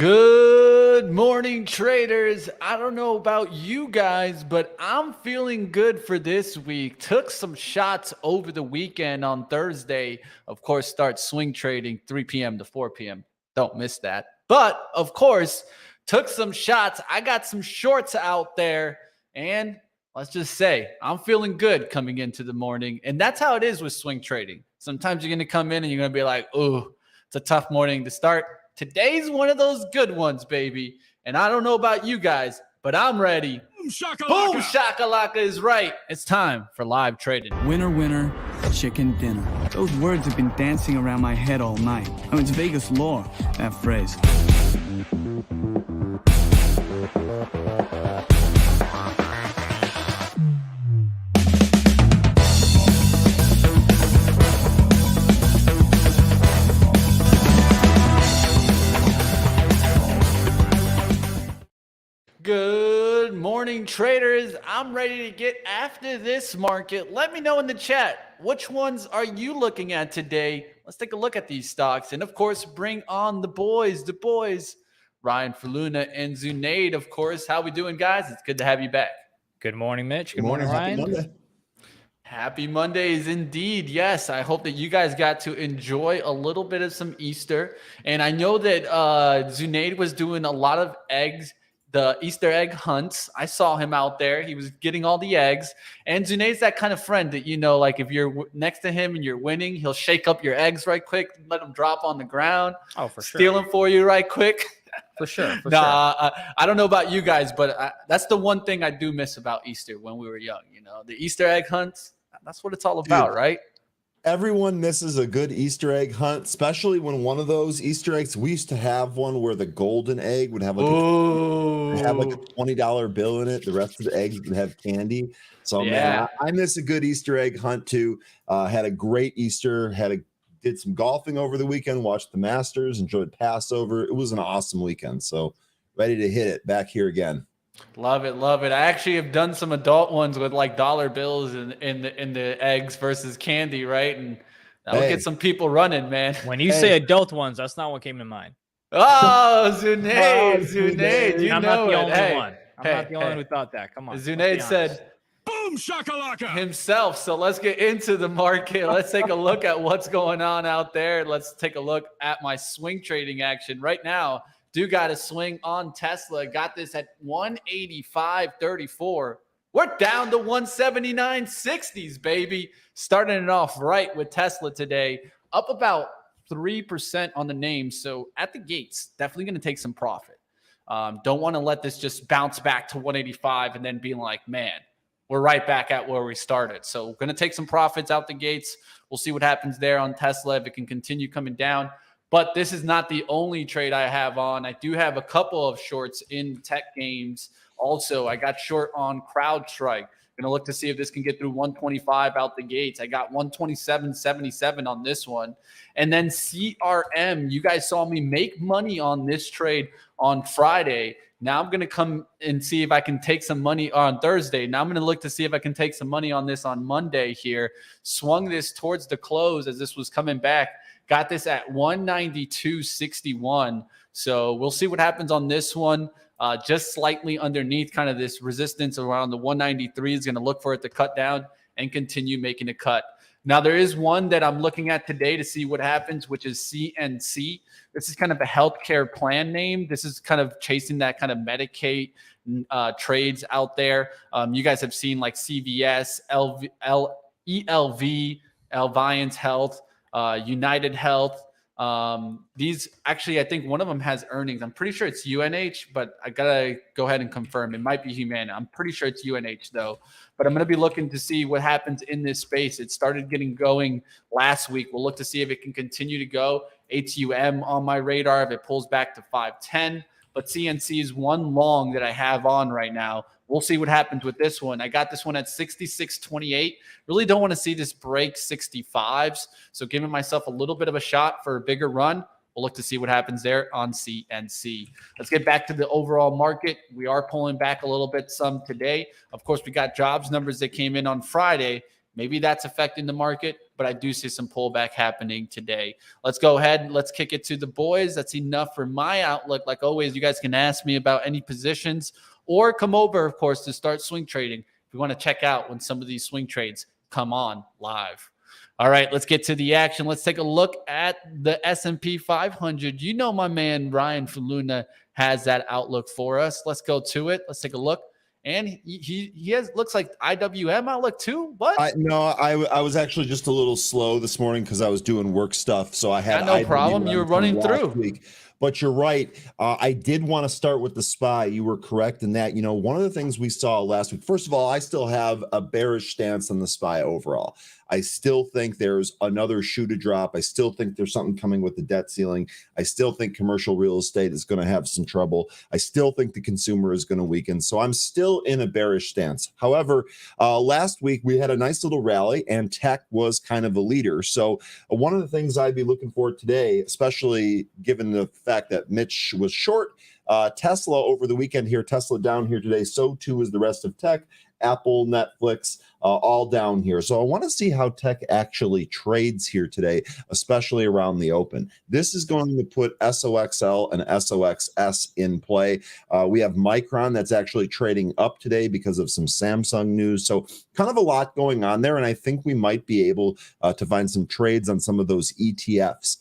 Good morning, traders. I don't know about you guys, but I'm feeling good for this week. Took some shots over the weekend on Thursday. Of course, start swing trading 3 p.m. to 4 p.m. Don't miss that. But of course, took some shots. I got some shorts out there, and let's just say I'm feeling good coming into the morning. And that's how it is with swing trading. Sometimes you're going to come in and you're going to be like, oh, it's a tough morning to start. Today's one of those good ones, baby. And I don't know about you guys, but I'm ready. Boom shakalaka. Boom shakalaka is right. It's time for live trading. Winner, winner, chicken dinner. Those words have been dancing around my head all night. Oh, it's Vegas lore, that phrase. Good morning, traders. I'm ready to get after this market. Let me know in the chat, which ones are you looking at today? Let's take a look at these stocks. And of course, bring on the boys. Ryan, Faloona, and Zunaid, of course. How we doing, guys? It's good to have you back. Good morning, Mitch. Good morning, Ryan. Happy Monday. Happy Mondays indeed. Yes, I hope that you guys got to enjoy a little bit of some Easter. And I know that Zunaid was doing a lot of the Easter egg hunts. I saw him out there. He was getting all the eggs. And Zunaid's that kind of friend that, like if you're next to him and you're winning, he'll shake up your eggs right quick, let them drop on the ground. Oh, for sure. Steal them for you right quick. For sure. I don't know about you guys, but that's the one thing I do miss about Easter when we were young. The Easter egg hunts, that's what it's all about, right? Everyone misses a good Easter egg hunt, especially when one of those Easter eggs, we used to have one where the golden egg would have like a $20 bill in it. The rest of the eggs would have candy. So man, I miss a good Easter egg hunt too. Had a great Easter, did some golfing over the weekend, watched the Masters, enjoyed Passover. It was an awesome weekend. So ready to hit it back here again. Love it. I actually have done some adult ones with like dollar bills in the eggs versus candy, right? And that'll get some people running, man. When you say adult ones, that's not what came to mind. Oh, Zunaid, you I'm know not the it. only one. I'm not the only one who thought that. Come on. Zunaid said Boom shakalaka himself. So let's get into the market. Let's take a look at what's going on out there. Let's take a look at my swing trading action right now. Do got a swing on Tesla. Got this at 185.34. We're down to 179.60s, baby. Starting it off right with Tesla today. Up about 3% on the name. So at the gates, definitely going to take some profit. Don't want to let this just bounce back to 185 and then being like, man, we're right back at where we started. So we're going to take some profits out the gates. We'll see what happens there on Tesla if it can continue coming down. But this is not the only trade I have on. I do have a couple of shorts in tech games. Also, I got short on CrowdStrike. Going to look to see if this can get through 125 out the gates. I got 127.77 on this one. And then CRM, you guys saw me make money on this trade on Friday. Now I'm going to come and see if I can take some money on Thursday. Now I'm going to look to see if I can take some money on this on Monday here. Swung this towards the close as this was coming back. Got this at 192.61. So we'll see what happens on this one. Just slightly underneath kind of this resistance around the 193 is going to look for it to cut down and continue making a cut. Now, there is one that I'm looking at today to see what happens, which is CNC. This is kind of a healthcare plan name. This is kind of chasing that kind of Medicaid trades out there. You guys have seen like CVS, ELV, Alliance Health, United Health. These actually, I think one of them has earnings. I'm pretty sure it's UNH, but I gotta go ahead and confirm. It might be Humana. I'm pretty sure it's UNH though. But I'm gonna be looking to see what happens in this space. It started getting going last week. We'll look to see if it can continue to go. HUM on my radar if it pulls back to 510. But CNC is one long that I have on right now. We'll see what happens with this one. I got this one at 66.28. Really don't want to see this break 65s. So giving myself a little bit of a shot for a bigger run. We'll look to see what happens there on CNC. Let's get back to the overall market. We are pulling back a little bit some today. Of course, we got jobs numbers that came in on Friday. Maybe that's affecting the market, but I do see some pullback happening today. Let's go ahead and let's kick it to the boys. That's enough for my outlook. Like always, you guys can ask me about any positions or come over, of course, to start swing trading if you want to check out when some of these swing trades come on live. All right, let's get to the action. Let's take a look at the S&P 500. You know my man Ryan Faloona has that outlook for us. Let's go to it. Let's take a look. And he has looks like IWM outlook too. What? I was actually just a little slow this morning because I was doing work stuff. So I had no problem. You were running through. Week. But you're right. I did want to start with the SPY. You were correct in that. One of the things we saw last week, first of all, I still have a bearish stance on the SPY overall. I still think there's another shoe to drop. I still think there's something coming with the debt ceiling. I still think commercial real estate is going to have some trouble. I still think the consumer is going to weaken. So I'm still in a bearish stance. However, last week we had a nice little rally and tech was kind of a leader. So one of the things I'd be looking for today, especially given the fact that Mitch was short Tesla over the weekend here, Tesla down here today. So too is the rest of tech. Apple, Netflix, all down here. So I want to see how tech actually trades here today, especially around the open. This is going to put SOXL and SOXS in play. We have Micron that's actually trading up today because of some Samsung news. So kind of a lot going on there. And I think we might be able to find some trades on some of those ETFs.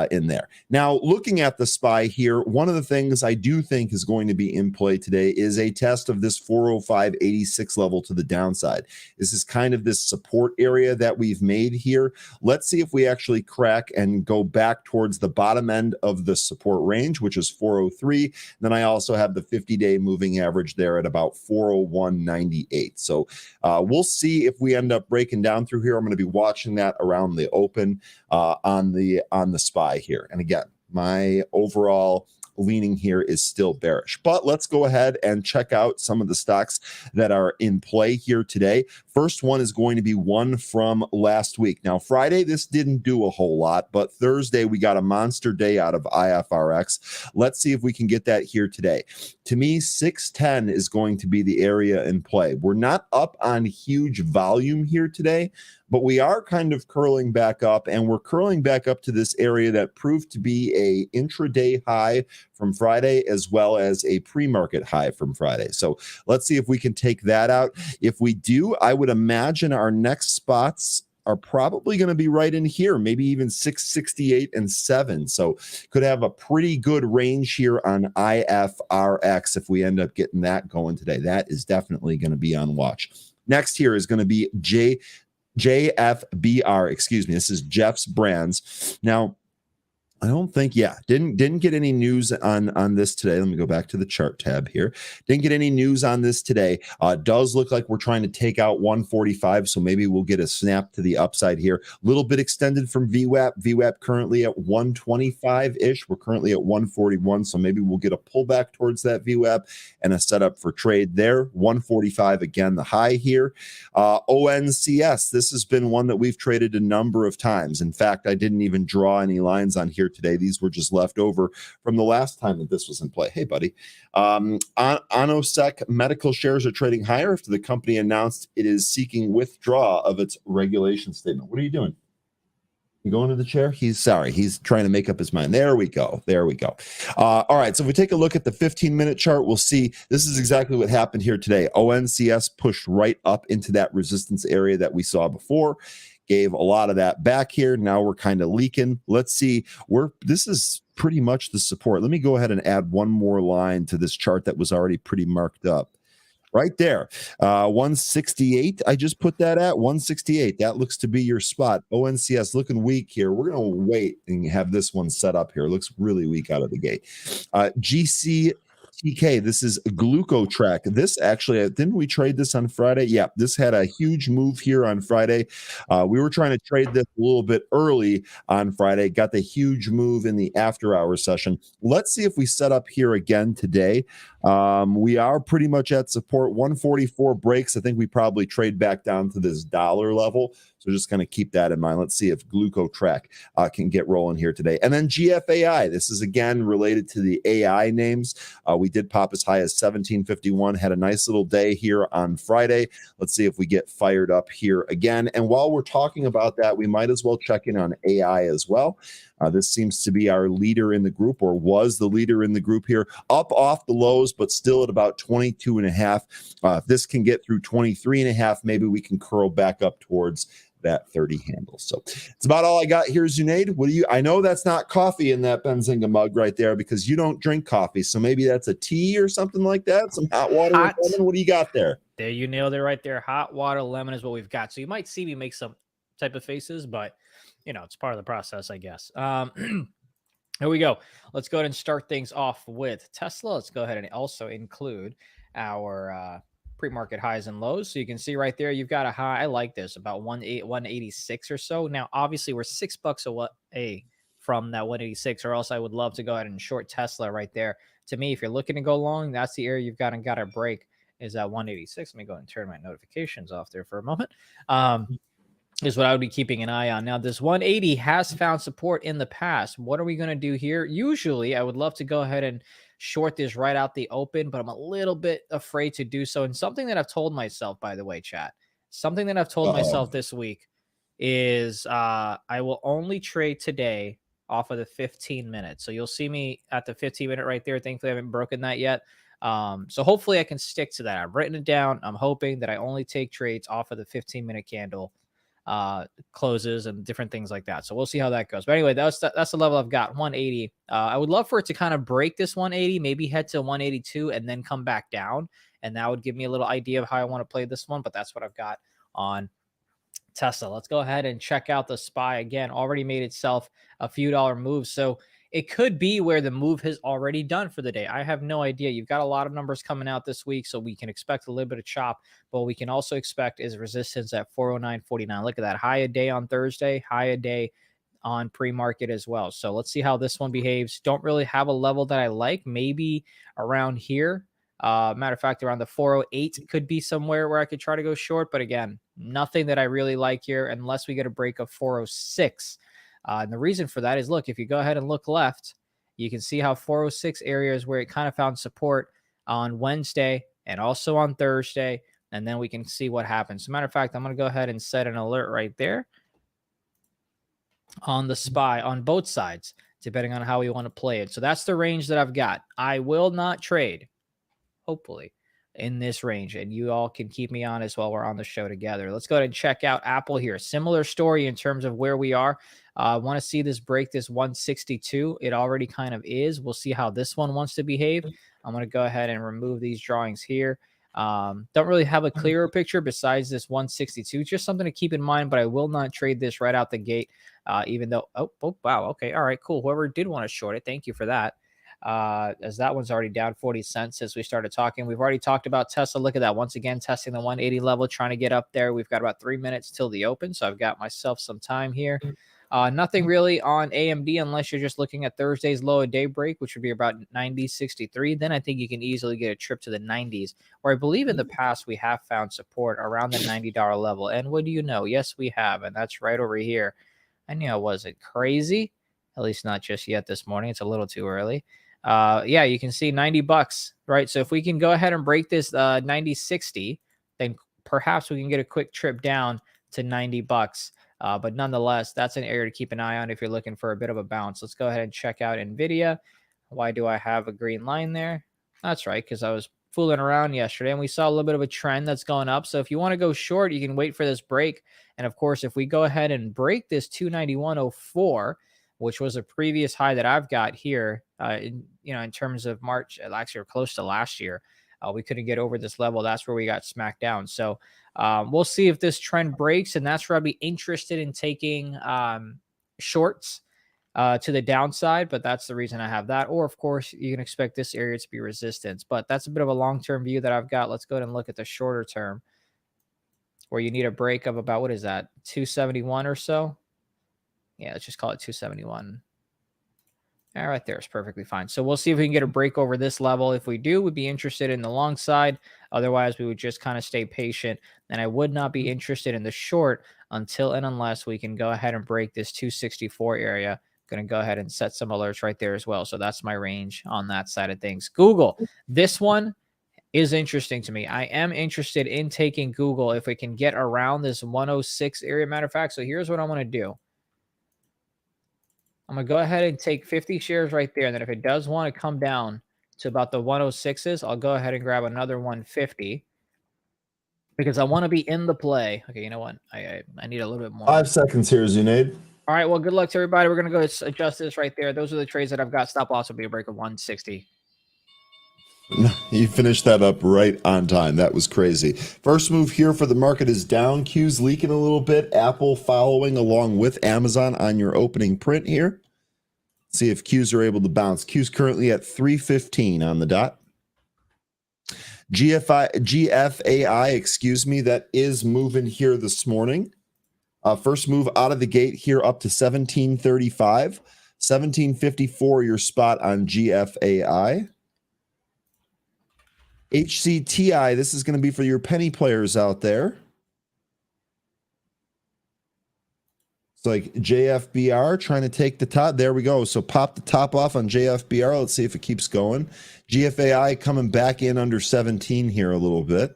In there. Now, looking at the SPY here, one of the things I do think is going to be in play today is a test of this 405.86 level to the downside. This is kind of this support area that we've made here. Let's see if we actually crack and go back towards the bottom end of the support range, which is 403. Then I also have the 50-day moving average there at about 401.98. So we'll see if we end up breaking down through here. I'm going to be watching that around the open on the SPY here. And again, my overall leaning here is still bearish. But let's go ahead and check out some of the stocks that are in play here today. First one is going to be one from last week. Now, Friday, this didn't do a whole lot, but Thursday, we got a monster day out of IFRX. Let's see if we can get that here today. To me, 610 is going to be the area in play. We're not up on huge volume here today, but we are kind of curling back up, and we're curling back up to this area that proved to be a intraday high from Friday as well as a pre-market high from Friday. So let's see if we can take that out. If we do, I would imagine our next spots are probably going to be right in here, maybe even 668 and 7. So could have a pretty good range here on IFRX if we end up getting that going today. That is definitely going to be on watch. Next here is going to be JFBR, excuse me. This is Jeff's Brands. Now, I don't think, didn't get any news on this today. Let me go back to the chart tab here. Didn't get any news on this today. Does look like we're trying to take out 145, so maybe we'll get a snap to the upside here. A little bit extended from VWAP. VWAP currently at 125-ish. We're currently at 141, so maybe we'll get a pullback towards that VWAP and a setup for trade there. 145 again, the high here. ONCS, this has been one that we've traded a number of times. In fact, I didn't even draw any lines on here today. These were just left over from the last time that this was in play. Hey, buddy. Onosec medical shares are trading higher after the company announced it is seeking withdrawal of its regulation statement. What are you doing? You going to the chair? He's trying to make up his mind. There we go. All right. So if we take a look at the 15-minute chart, we'll see this is exactly what happened here today. ONCS pushed right up into that resistance area that we saw before. Gave a lot of that back here. Now we're kind of leaking. Let's see this is pretty much the support. Let me go ahead and add one more line to this chart that was already pretty marked up. Right there, 168. I just put that at 168. That looks to be your spot. ONCS looking weak here. We're going to wait and have this one set up here. It looks really weak out of the gate. GCTK, this is Glucotrack. This actually, didn't we trade this on Friday? Yeah, this had a huge move here on Friday. We were trying to trade this a little bit early on Friday. Got the huge move in the after-hour session. Let's see if we set up here again today. We are pretty much at support. 144 breaks. I think we probably trade back down to this dollar level. So just kind of keep that in mind. Let's see if Glucotrack can get rolling here today. And then GFAI. This is again related to the AI names. We did pop as high as 1751. Had a nice little day here on Friday. Let's see if we get fired up here again. And while we're talking about that, we might as well check in on AI as well. This seems to be our leader in the group, or was the leader in the group here, up off the lows, but still at about 22.5. If this can get through 23.5, maybe we can curl back up towards that 30 handle. So it's about all I got here, Zunaid. What do you? I know that's not coffee in that Benzinga mug right there because you don't drink coffee. So maybe that's a tea or something like that. Some hot water. With lemon. What do you got there? There, you nailed it right there. Hot water, lemon is what we've got. So you might see me make some type of faces, but you know, it's part of the process, I guess. Here we go. Let's go ahead and start things off with Tesla. Let's go ahead and also include our pre-market highs and lows. So you can see right there, you've got a high. I like this, about 186 or so. Now, obviously, we're $6 away from that 186, or else I would love to go ahead and short Tesla right there. To me, if you're looking to go long, that's the area you've got to break, is at 186. Let me go ahead and turn my notifications off there for a moment. Is what I would be keeping an eye on. Now, this 180 has found support in the past. What are we going to do here? Usually, I would love to go ahead and short this right out the open, but I'm a little bit afraid to do so. And something that I've told myself, by the way, chat, something that I've told myself this week is I will only trade today off of the 15 minutes. So you'll see me at the 15-minute right there. Thankfully, I haven't broken that yet. So hopefully I can stick to that. I've written it down. I'm hoping that I only take trades off of the 15-minute candle closes and different things like that. So we'll see how that goes. But anyway, that's the level I've got, 180. I would love for it to kind of break this 180, maybe head to 182 and then come back down. And that would give me a little idea of how I want to play this one. But that's what I've got on Tesla. Let's go ahead and check out the SPY again. Already made itself a few dollar moves. So it could be where the move has already done for the day. I have no idea. You've got a lot of numbers coming out this week, so we can expect a little bit of chop. But what we can also expect is resistance at 409.49. Look at that. High a day on Thursday, high a day on pre-market as well. So let's see how this one behaves. Don't really have a level that I like. Maybe around here. Matter of fact, around the 408 could be somewhere where I could try to go short. But again, nothing that I really like here unless we get a break of 406. And the reason for that is, look, if you go ahead and look left, you can see how 406 area is where it kind of found support on Wednesday and also on Thursday. And then we can see what happens. As a matter of fact, I'm going to go ahead and set an alert right there on the SPY on both sides, depending on how we want to play it. So that's the range that I've got. I will not trade, hopefully, in this range, and you all can keep me honest while we're on the show together. Let's go ahead and check out Apple here. Similar story in terms of where we are. I want to see this break this 162. It already kind of is. We'll see how this one wants to behave. I'm going to go ahead and remove these drawings here. Don't really have a clearer picture besides this 162. Just something to keep in mind, but I will not trade this right out the gate, even though, oh, wow. Okay. All right, cool. Whoever did want to short it, thank you for that. As that one's already down 40 cents since we started talking. We've already talked about Tesla. Look at that. Once again, testing the 180 level, trying to get up there. We've got about 3 minutes till the open, so I've got myself some time here. Nothing really on AMD unless you're just looking at Thursday's low of day break, which would be about 90.63. Then I think you can easily get a trip to the 90s, where I believe in the past we have found support around the $90 level. And what do you know? Yes, we have, and that's right over here. I knew I wasn't crazy, at least not just yet this morning. It's a little too early. Yeah, you can see $90, right? So if we can go ahead and break this 90.60, then perhaps we can get a quick trip down to $90. But nonetheless, that's an area to keep an eye on if you're looking for a bit of a bounce. Let's go ahead and check out NVIDIA. Why do I have a green line there? That's right, because I was fooling around yesterday and we saw a little bit of a trend that's going up. So if you want to go short, you can wait for this break. And of course, if we go ahead and break this 291.04, which was a previous high that I've got here, in terms of March, actually, or close to last year, we couldn't get over this level. That's where we got smacked down. So we'll see if this trend breaks, and that's where I'd be interested in taking shorts to the downside. But that's the reason I have that. Or, of course, you can expect this area to be resistance. But that's a bit of a long-term view that I've got. Let's go ahead and look at the shorter term, where you need a break of about, what is that, 271 or so? Yeah, let's just call it 271. All right, there is perfectly fine. So we'll see if we can get a break over this level. If we do, we'd be interested in the long side. Otherwise, we would just kind of stay patient. And I would not be interested in the short until and unless we can go ahead and break this 264 area. Going to go ahead and set some alerts right there as well. So that's my range on that side of things. Google, this one is interesting to me. I am interested in taking Google if we can get around this 106 area. Matter of fact, so here's what I want to do. I'm going to go ahead and take 50 shares right there. And then if it does want to come down to about the 106s, I'll go ahead and grab another 150 because I want to be in the play. Okay, you know what? I need a little bit more. 5 seconds here, Zunaid. All right, well, good luck to everybody. We're going to go adjust this right there. Those are the trades that I've got. Stop loss will be a break of 160. You finished that up right on time. That was crazy. First move here for the market is down. Q's leaking a little bit. Apple following along with Amazon on your opening print here. See if Q's are able to bounce. Q's currently at 315 on the dot. GFAI, excuse me, that is moving here this morning. First move out of the gate here up to 1735. 1754 your spot on GFAI. HCTI, this is going to be for your penny players out there. It's like JFBR trying to take the top. There we go. So pop the top off on JFBR. Let's see if it keeps going. GFAI coming back in under 17 here a little bit.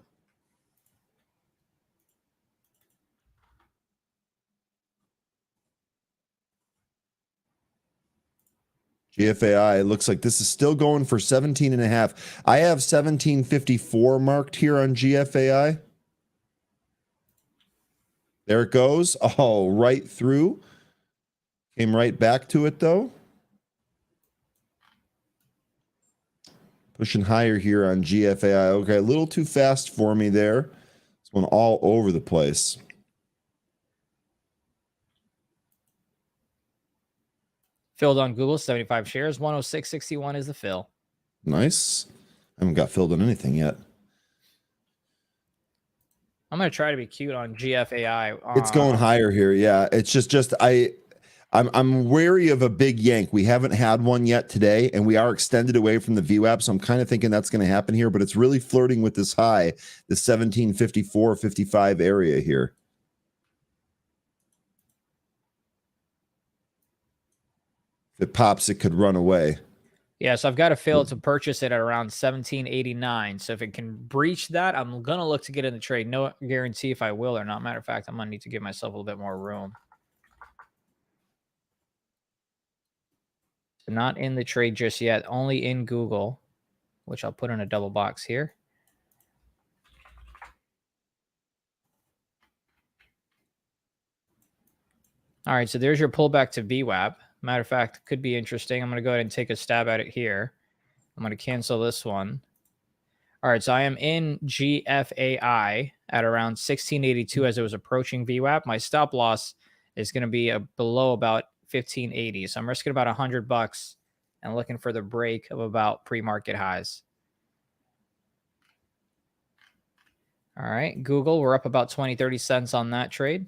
GFAI looks like this is still going for 17 and a half. I have 1754 marked here on GFAI. There it goes. Oh, right through. Came right back to it though. Pushing higher here on GFAI. Okay, a little too fast for me there. It's going all over the place. Filled on Google, 75 shares. 106.61 is the fill. Nice. I haven't got filled on anything yet. I'm going to try to be cute on GFAI. It's going higher here. Yeah, it's just I'm wary of a big yank. We haven't had one yet today, and we are extended away from the VWAP, so I'm kind of thinking that's going to happen here, but it's really flirting with this high, the 1754-55 area here. If it pops, it could run away. Yeah, so I've got a fill to purchase it at around 1789. So if it can breach that, I'm going to look to get in the trade. No guarantee if I will or not. Matter of fact, I'm going to need to give myself a little bit more room. So not in the trade just yet, only in Google, which I'll put in a double box here. All right, so there's your pullback to VWAP. Matter of fact, could be interesting. I'm going to go ahead and take a stab at it here. I'm going to cancel this one. All right, so I am in GFAI at around 1682 as it was approaching VWAP. My stop loss is going to be below about 1580. So I'm risking about $100 and looking for the break of about pre-market highs. All right, Google, we're up about 20, 30 cents on that trade.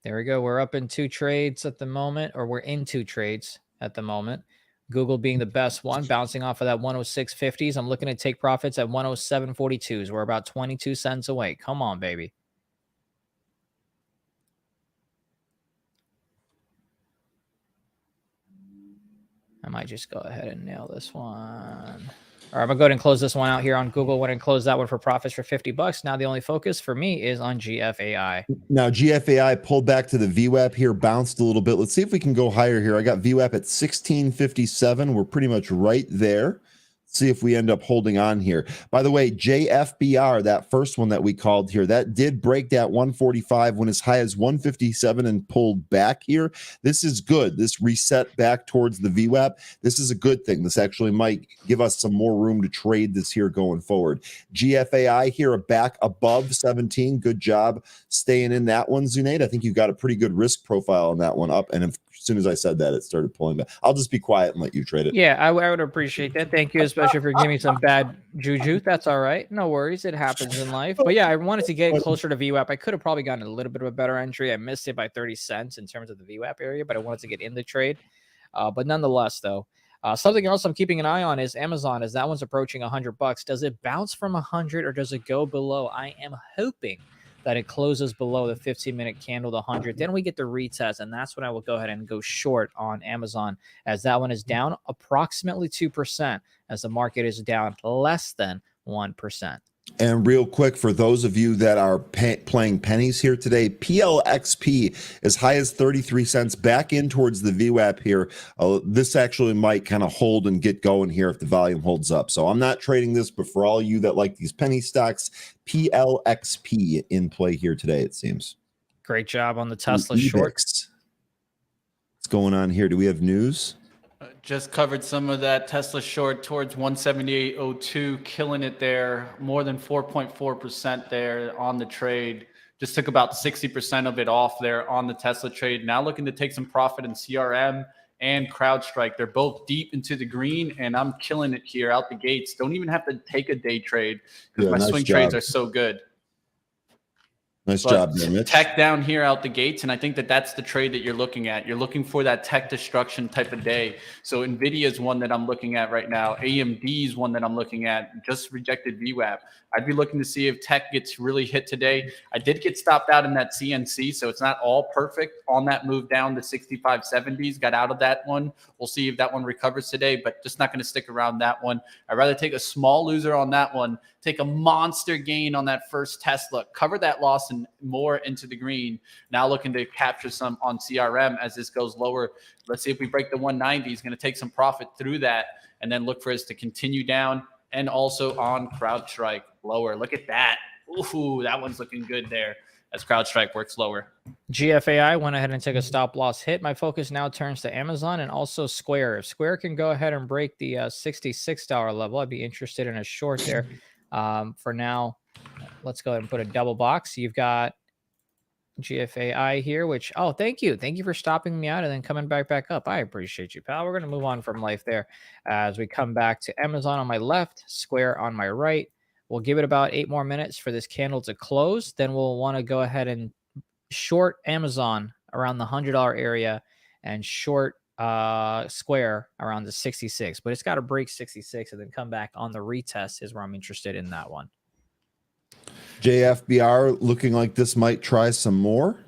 There we go. We're up in 2 trades at the moment, or we're in 2 trades at the moment. Google being the best one, bouncing off of that 106.50s. I'm looking to take profits at 107.42s. We're about 22 cents away. Come on, baby. I might just go ahead and nail this one. All right, I'm going to go ahead and close this one out here on Google. Went and close that one for profits for $50. Now the only focus for me is on GFAI. Now GFAI pulled back to the VWAP here, bounced a little bit. Let's see if we can go higher here. I got VWAP at 1657. We're pretty much right there. See if we end up holding on here. By the way, JFBR, that first one that we called here, that did break that 145 when as high as 157 and pulled back here. This is good. This reset back towards the VWAP. This is a good thing. This actually might give us some more room to trade this here going forward. GFAI here back above 17. Good job staying in that one, Zunaid. I think you've got a pretty good risk profile on that one, up and soon as I said that, it started pulling back. I'll just be quiet and let you trade it. Yeah, I would appreciate that. Thank you, especially for giving me some bad juju. That's all right. No worries. It happens in life. But yeah, I wanted to get closer to VWAP. I could have probably gotten a little bit of a better entry. I missed it by 30 cents in terms of the VWAP area, but I wanted to get in the trade. But nonetheless, though, something else I'm keeping an eye on is Amazon, as that one's approaching $100. Does it bounce from 100 or does it go below? I am hoping that it closes below the 15-minute candle, the 100. Then we get the retest, and that's when I will go ahead and go short on Amazon, as that one is down approximately 2%, as the market is down less than 1%. And real quick, for those of you that are playing pennies here today, PLXP as high as 33 cents back in towards the VWAP here. This actually might kind of hold and get going here if the volume holds up. So I'm not trading this, but for all you that like these penny stocks, PLXP in play here today, it seems. Great job on the Tesla short. What's going on here? Do we have news? Just covered some of that Tesla short towards 178.02, killing it there, more than 4.4% there on the trade. Just took about 60% of it off there on the Tesla trade. Now looking to take some profit in CRM and CrowdStrike. They're both deep into the green, and I'm killing it here out the gates. Don't even have to take a day trade because my swing trades are so good. Nice job, Mitch. Tech down here out the gates, and I think that that's the trade that you're looking at. You're looking for that tech destruction type of day. So NVIDIA is one that I'm looking at right now. AMD is one that I'm looking at. Just rejected VWAP. I'd be looking to see if tech gets really hit today. I did get stopped out in that CNC, so it's not all perfect on that move down to 65.70s. Got out of that one. We'll see if that one recovers today, but just not going to stick around that one. I'd rather take a small loser on that one, take a monster gain on that first Tesla, cover that loss and more into the green. Now looking to capture some on CRM as this goes lower. Let's see if we break the 190. It's going to take some profit through that and then look for us to continue down, and also on CrowdStrike lower. Look at that. Ooh, that one's looking good there as CrowdStrike works lower. GFAI went ahead and took a stop loss hit. My focus now turns to Amazon and also Square. If Square can go ahead and break the $66 level, I'd be interested in a short there. For now, let's go ahead and put a double box. You've got GFAI here, which, oh, thank you. Thank you for stopping me out and then coming back up. I appreciate you, pal. We're going to move on from life there as we come back to Amazon on my left, Square on my right. We'll give it about 8 more minutes for this candle to close. Then we'll want to go ahead and short Amazon around the $100 area and short Square around the 66. But it's got to break 66 and then come back on the retest is where I'm interested in that one. JFBR looking like this might try some more.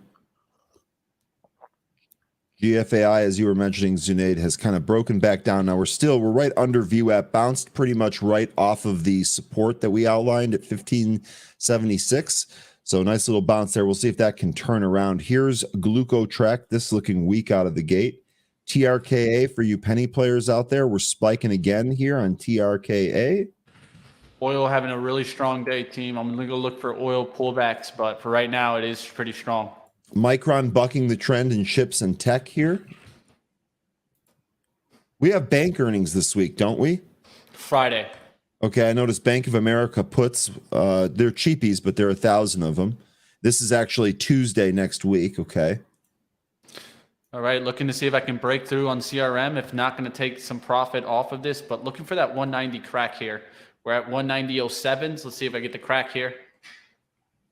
GFAI, as you were mentioning, Zunaid, has kind of broken back down. Now we're right under VWAP, bounced pretty much right off of the support that we outlined at 1576. So nice little bounce there. We'll see if that can turn around. Here's Glucotrek, this looking weak out of the gate. TRKA for you penny players out there. We're spiking again here on TRKA. Oil having a really strong day, team. I'm going to go look for oil pullbacks, but for right now, it is pretty strong. Micron bucking the trend in chips and tech here. We have bank earnings this week, don't we? Friday. Okay, I noticed Bank of America puts, they're cheapies, but there are 1,000 of them. This is actually Tuesday next week, okay. All right, looking to see if I can break through on CRM. If not, going to take some profit off of this, but looking for that 190 crack here. We're at 190.07s. Let's see if I get the crack here.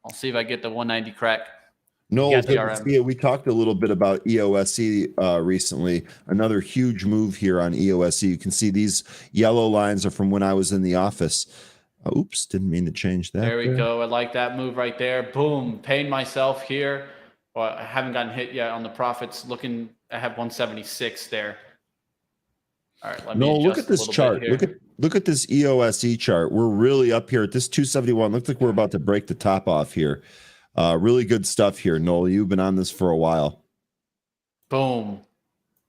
I'll see if I get the 190 crack. No, we talked a little bit about EOSC recently. Another huge move here on EOSC. You can see these yellow lines are from when I was in the office. Oops, didn't mean to change that. There we go. I like that move right there. Boom, paying myself here. Well, I haven't gotten hit yet on the profits. Looking, I have 176 there. All right, let me look at this chart. Look at this EOSC chart. We're really up here at this 271. Looks like we're about to break the top off here. Really good stuff here, Noel. You've been on this for a while. Boom.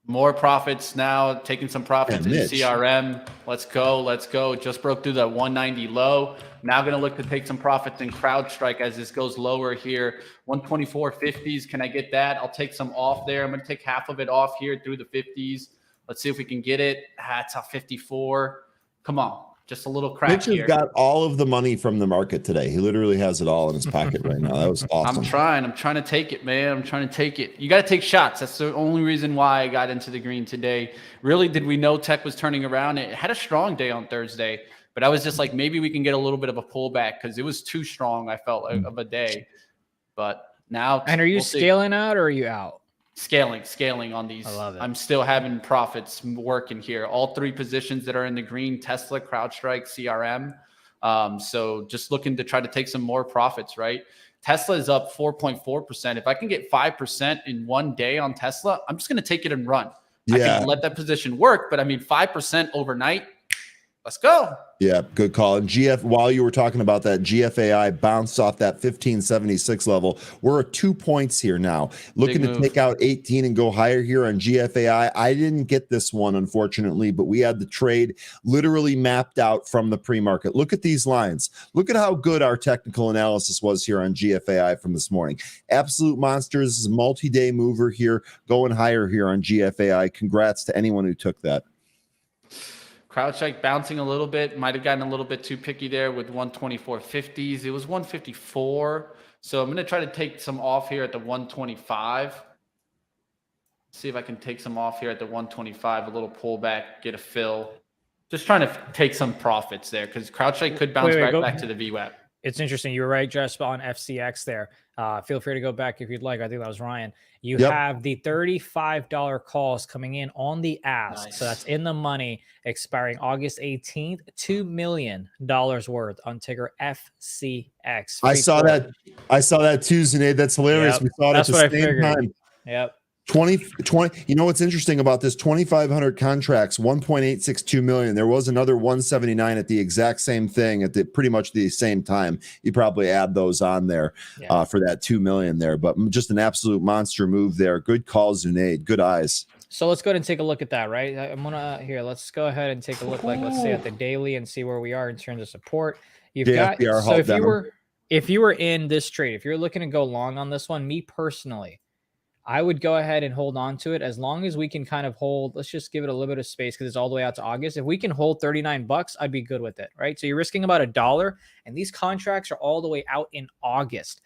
More profits now, taking some profits in CRM. Let's go. Let's go. Just broke through the 190 low. Now going to look to take some profits in CrowdStrike as this goes lower here. 124.50s. Can I get that? I'll take some off there. I'm going to take half of it off here through the 50s. Let's see if we can get it. It's a 54. Come on. Just a little crack Mitch has here. got all of the money from the market today. He literally has it all in his pocket right now. That was awesome. I'm trying to take it, man. I'm trying to take it. You got to take shots. That's the only reason why I got into the green today. Really, did we know tech was turning around? It had a strong day on Thursday, but I was just like, maybe we can get a little bit of a pullback because it was too strong, I felt, of a day. But now, And are you scaling out or are you out? Scaling on these. I love it. I'm still having profits working here. All three positions that are in the green: Tesla, CrowdStrike, CRM. So just looking to try to take some more profits, right? Tesla is up 4.4%. If I can get 5% in one day on Tesla, I'm just going to take it and run. I can let that position work, but I mean 5% overnight. Let's go. Yeah, good call. And while you were talking about that, GFAI bounced off that 1576 level. We're at 2 points here now. Looking to take out 18 and go higher here on GFAI. I didn't get this one, unfortunately, but we had the trade literally mapped out from the pre-market. Look at these lines. Look at how good our technical analysis was here on GFAI from this morning. Absolute monsters. This is a multi-day mover here, going higher here on GFAI. Congrats to anyone who took that. CrowdStrike bouncing a little bit. Might have gotten a little bit too picky there with 124.50s. It was 154. So I'm going to try to take some off here at the 125. See if I can take some off here at the 125. A little pullback, get a fill. Just trying to take some profits there because CrowdStrike could bounce back to the VWAP. It's interesting. You were right, Jesper, on FCX there. Feel free to go back if you'd like. I think that was Ryan. You have the $35 calls coming in on the ask. Nice. So that's in the money, expiring August 18th, $2 million worth on ticker FCX. I saw that too, Zunaid. That's hilarious. Yep. We saw it at the same time. Yep. 20, you know what's interesting about this? 2,500 contracts, 1.862 million. There was another 179 at the exact same thing at pretty much the same time. You probably add those on there for that 2 million there, but just an absolute monster move there. Good call, Zunaid. Good eyes. So let's go ahead and take a look at that, right? Let's go ahead and take a look, let's say at the daily and see where we are in terms of support. You've got, so if you were in this trade, if you're looking to go long on this one, me personally, I would go ahead and hold on to it as long as we can kind of hold. Let's just give it a little bit of space because it's all the way out to August. If we can hold $39, I'd be good with it, right? So you're risking about $1, and these contracts are all the way out in August.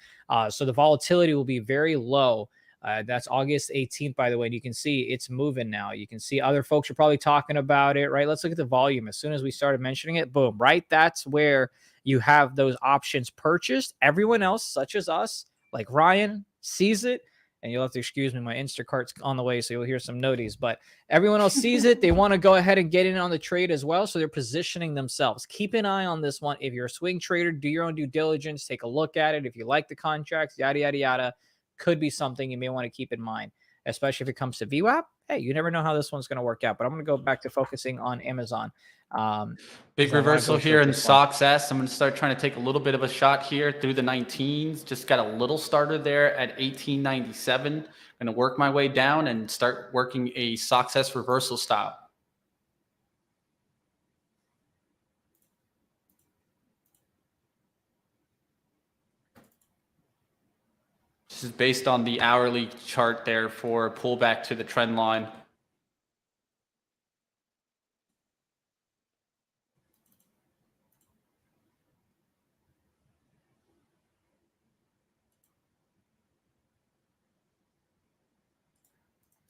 So the volatility will be very low. That's August 18th, by the way. And you can see it's moving now. You can see other folks are probably talking about it, right? Let's look at the volume. As soon as we started mentioning it, boom, right? That's where you have those options purchased. Everyone else, such as us, like Ryan, sees it. And you'll have to excuse me, my Instacart's on the way, so you'll hear some noties. But everyone else sees it. They want to go ahead and get in on the trade as well, so they're positioning themselves. Keep an eye on this one. If you're a swing trader, do your own due diligence. Take a look at it. If you like the contracts, yada, yada, yada, could be something you may want to keep in mind, especially if it comes to VWAP. Hey, you never know how this one's going to work out. But I'm going to go back to focusing on Amazon. Big reversal here in SOX S. I'm going to start trying to take a little bit of a shot here through the 19s. Just got a little starter there at 1897. Going to work my way down and start working a SOX S reversal style. This is based on the hourly chart there for pullback to the trend line.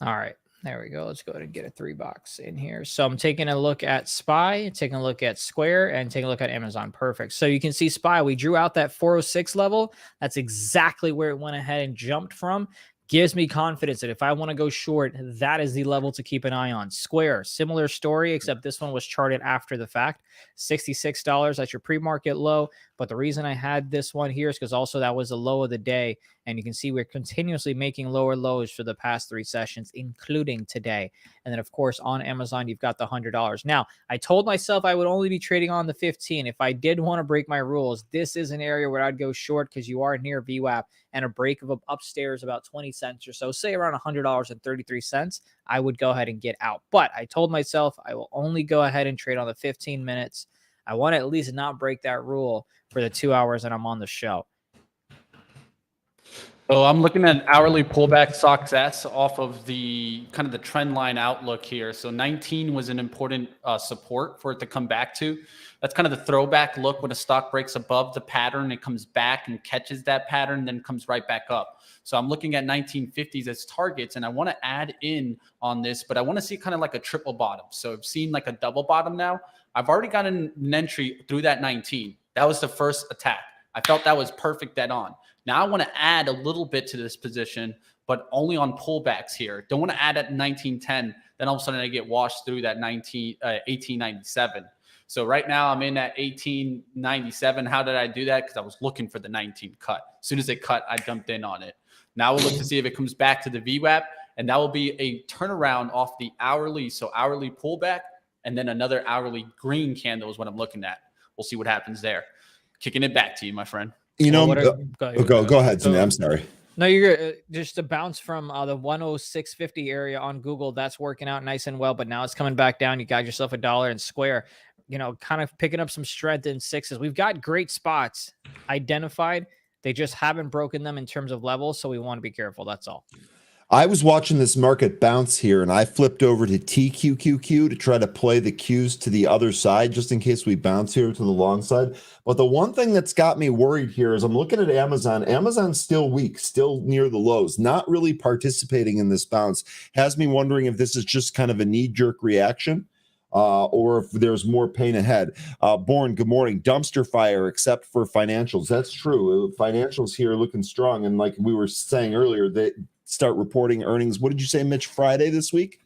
All right, there we go. Let's go ahead and get a $3 in here. So I'm taking a look at SPY, taking a look at Square, and taking a look at Amazon. Perfect. So you can see SPY, we drew out that 406 level. That's exactly where it went ahead and jumped from. Gives me confidence that if I want to go short, that is the level to keep an eye on. Square, similar story, except this one was charted after the fact. $66, that's your pre-market low. But the reason I had this one here is because also that was the low of the day. And you can see we're continuously making lower lows for the past 3 sessions, including today. And then, of course, on Amazon, you've got the $100. Now, I told myself I would only be trading on the 15. If I did want to break my rules, this is an area where I'd go short because you are near VWAP, and a break of upstairs about 20 cents or so, say around $100.33, I would go ahead and get out. But I told myself I will only go ahead and trade on the 15 minutes. I want to at least not break that rule for the 2 hours that I'm on the show. So I'm looking at hourly pullback success off of the kind of the trend line outlook here. So 19 was an important support for it to come back to. That's kind of the throwback look when a stock breaks above the pattern, it comes back and catches that pattern, then comes right back up. So I'm looking at 1950s as targets, and I want to add in on this, but I want to see kind of like a triple bottom. So I've seen like a double bottom now. I've already got an entry through that 19. That was the first attack. I felt that was perfect dead on. Now I want to add a little bit to this position, but only on pullbacks here. Don't want to add at 1910. Then all of a sudden I get washed through that 1897. So right now I'm in at 1897. How did I do that? Because I was looking for the 19 cut. As soon as it cut, I jumped in on it. Now we'll look to see if it comes back to the VWAP, and that will be a turnaround off the hourly. So hourly pullback, and then another hourly green candle is what I'm looking at. We'll see what happens there. Kicking it back to you, my friend. You know, go ahead, Zunaid. I'm sorry. No, you're just a bounce from the 106.50 area on Google. That's working out nice and well, but now it's coming back down. You got yourself $1 and Square, you know, kind of picking up some strength in sixes. We've got great spots identified. They just haven't broken them in terms of levels, so we want to be careful. That's all. I was watching this market bounce here, and I flipped over to TQQQ to try to play the Qs to the other side, just in case we bounce here to the long side. But the one thing that's got me worried here is I'm looking at Amazon. Amazon's still weak, still near the lows, not really participating in this bounce. Has me wondering if this is just kind of a knee-jerk reaction, or if there's more pain ahead. Born, good morning. Dumpster fire, except for financials. That's true. Financials here looking strong, and like we were saying earlier, they start reporting earnings. What did you say, Mitch? Friday this week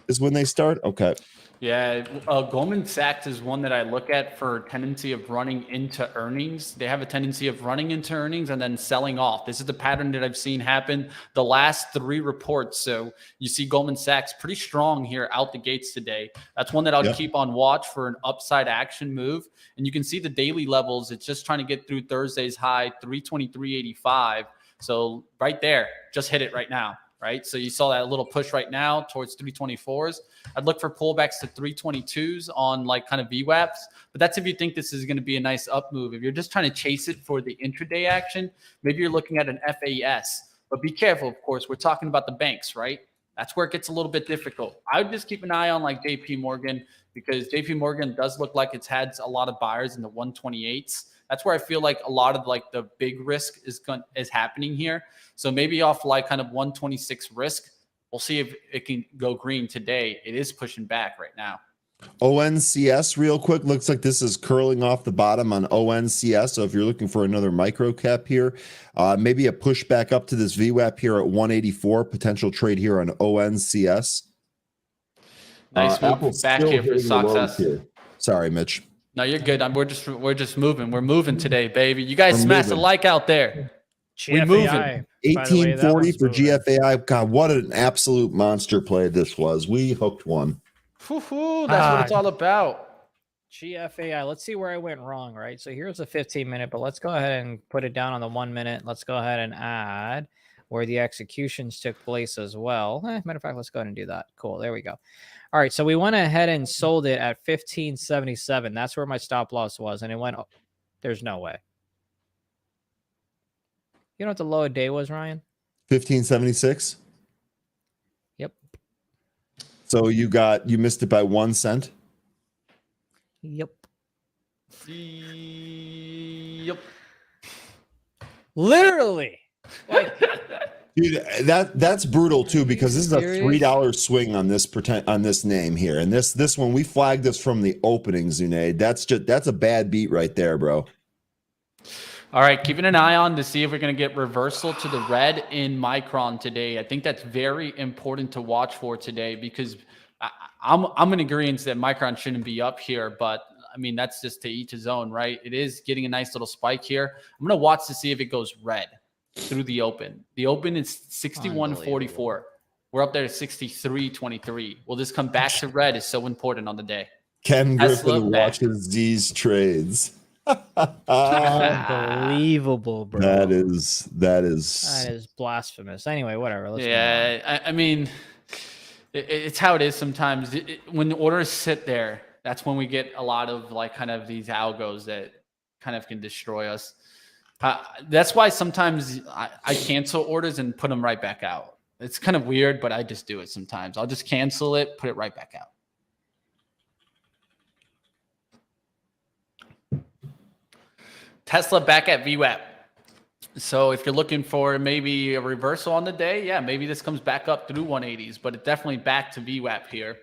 is when they start? Okay. Yeah, Goldman Sachs is one that I look at for tendency of running into earnings. They have a tendency of running into earnings and then selling off. This is the pattern that I've seen happen the last 3 reports. So you see Goldman Sachs pretty strong here out the gates today. That's one that I'll keep on watch for an upside action move. And you can see the daily levels. It's just trying to get through Thursday's high, 323.85. So right there, just hit it right now, right? So you saw that little push right now towards 324s. I'd look for pullbacks to 322s on like kind of VWAPs, but that's if you think this is going to be a nice up move. If you're just trying to chase it for the intraday action, maybe you're looking at an FAS, but be careful. Of course, we're talking about the banks, right? That's where it gets a little bit difficult. I would just keep an eye on like JP Morgan, because JP Morgan does look like it's had a lot of buyers in the 128s. That's where I feel like a lot of like the big risk is happening here. So maybe off like kind of 126 risk, we'll see if it can go green today. It is pushing back right now. ONCS real quick. Looks like this is curling off the bottom on ONCS. So if you're looking for another micro cap here, maybe a push back up to this VWAP here at 184, potential trade here on ONCS. Nice move back here for success. Sorry, Mitch. No, you're good. We're just moving. We're moving today, baby. You guys smash a like out there. We moving. 1840 for GFAI. God, what an absolute monster play this was. We hooked one. That's what it's all about. GFAI. Let's see where I went wrong, right? So here's a 15-minute, but let's go ahead and put it down on the 1 minute. Let's go ahead and add where the executions took place as well. Matter of fact, let's go ahead and do that. Cool. There we go. All right, so we went ahead and sold it at 1577. That's where my stop loss was, and it went. Oh, there's no way. You know what the low of day was, Ryan? 1576. Yep. So you missed it by 1 cent. Yep. Yep. Literally. Like, dude, that's brutal too, because this is a $3 swing on this name here, and this one we flagged this from the opening. Zunaid, that's a bad beat right there, bro. All right, keeping an eye on to see if we're going to get reversal to the red in Micron today. I think that's very important to watch for today, because I'm in agreement that Micron shouldn't be up here, but I mean, that's just to each his own, right? It is getting a nice little spike here. I'm going to watch to see if it goes red through the open. The open is 61.44. We're up there to 63.23. Will this come back to red is so important on the day. Ken Griffin watches these trades. Unbelievable, bro. That is blasphemous. Anyway, whatever. Let's I mean, it's how it is sometimes. When the orders sit there, that's when we get a lot of like kind of these algos that kind of can destroy us. That's why sometimes I cancel orders and put them right back out. It's kind of weird, but I just do it sometimes. I'll just cancel it, put it right back out. Tesla back at VWAP. So if you're looking for maybe a reversal on the day, yeah, maybe this comes back up through 180s, but it's definitely back to VWAP here.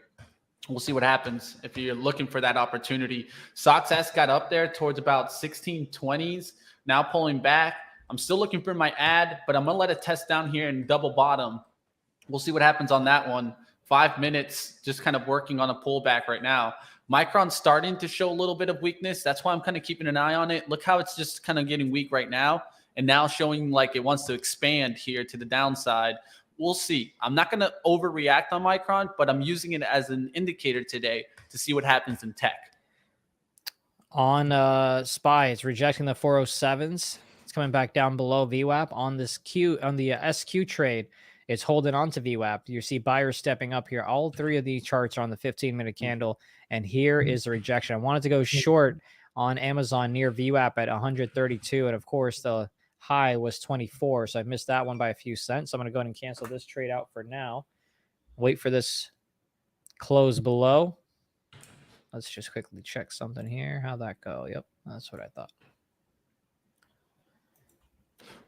We'll see what happens if you're looking for that opportunity. Sox S got up there towards about 1620s, now pulling back. I'm still looking for my ad, but I'm going to let it test down here and double bottom. We'll see what happens on that one. 5 minutes, just kind of working on a pullback right now. Micron's starting to show a little bit of weakness. That's why I'm kind of keeping an eye on it. Look how it's just kind of getting weak right now, and now showing like it wants to expand here to the downside. We'll see. I'm not going to overreact on Micron, but I'm using it as an indicator today to see what happens in tech. On SPY, it's rejecting the 407s. It's coming back down below VWAP. On this on the SQ trade, it's holding on to VWAP. You see buyers stepping up here. All three of these charts are on the 15-minute candle, and here is the rejection. I wanted to go short on Amazon near VWAP at 132, and of course the high was 24, so I missed that one by a few cents. So I'm going to go ahead and cancel this trade out for now. Wait for this close below. Let's just quickly check something here. How'd that go? Yep, that's what I thought.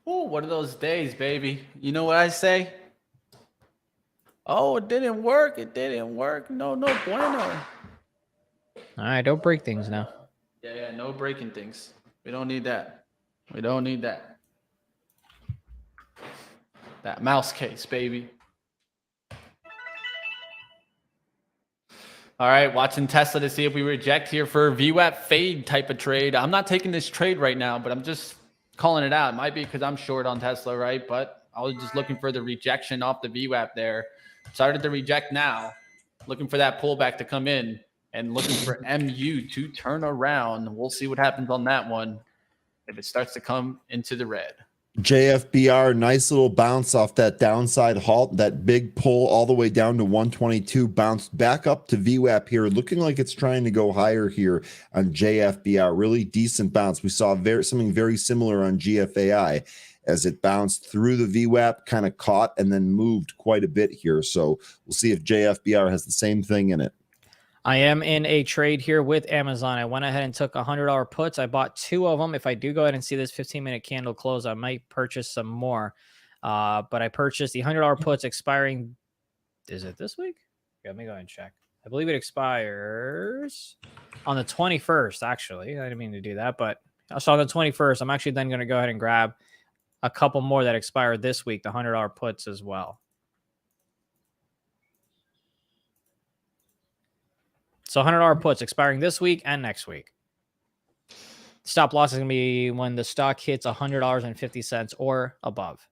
Oh, what are those days, baby? You know what I say? Oh, it didn't work. It didn't work. No bueno. All right, don't break things now. Yeah, no breaking things. We don't need that. We don't need that. That mouse case, baby. All right, watching Tesla to see if we reject here for a VWAP fade type of trade. I'm not taking this trade right now, but I'm just calling it out. It might be because I'm short on Tesla, right? But I was just looking for the rejection off the VWAP there. Started to reject now. Looking for that pullback to come in and looking for MU to turn around. We'll see what happens on that one if it starts to come into the red. JFBR, nice little bounce off that downside halt, that big pull all the way down to 122, bounced back up to VWAP here, looking like it's trying to go higher here on JFBR. Really decent bounce. We saw something very similar on GFAI as it bounced through the VWAP, kind of caught, and then moved quite a bit here. So we'll see if JFBR has the same thing in it. I am in a trade here with Amazon. I went ahead and took $100 puts. I bought 2 of them. If I do go ahead and see this 15-minute candle close, I might purchase some more. But I purchased the $100 puts expiring. Is it this week? Yeah, let me go ahead and check. I believe it expires on the 21st, actually. I didn't mean to do that, but so on the 21st, I'm actually then going to go ahead and grab a couple more that expire this week, the $100 puts as well. So $100 puts expiring this week and next week. Stop loss is going to be when the stock hits $100.50 or above.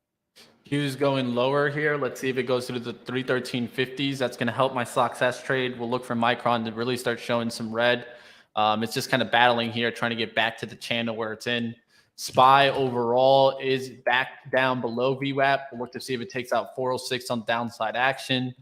Q's going lower here. Let's see if it goes through the 313.50s. That's going to help my Success trade. We'll look for Micron to really start showing some red. It's just kind of battling here, trying to get back to the channel where it's in. SPY overall is back down below VWAP. We'll look to see if it takes out 406 on downside action.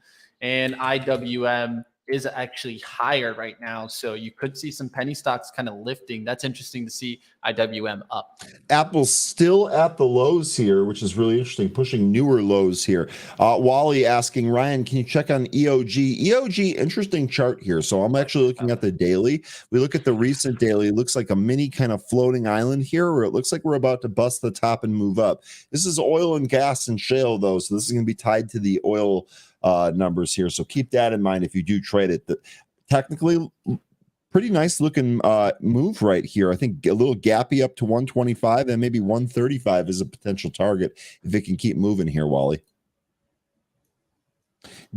And IWM is actually higher right now. So you could see some penny stocks kind of lifting. That's interesting to see IWM up. Apple's still at the lows here, which is really interesting, pushing newer lows here. Wally asking, Ryan, can you check on EOG? EOG, interesting chart here. So I'm actually looking at the daily. We look at the recent daily. It looks like a mini kind of floating island here, where it looks like we're about to bust the top and move up. This is oil and gas and shale, though. So this is going to be tied to the oil numbers here. So keep that in mind if you do trade it. Technically, pretty nice looking move right here. I think a little gappy up to 125 and maybe 135 is a potential target if it can keep moving here, Wally.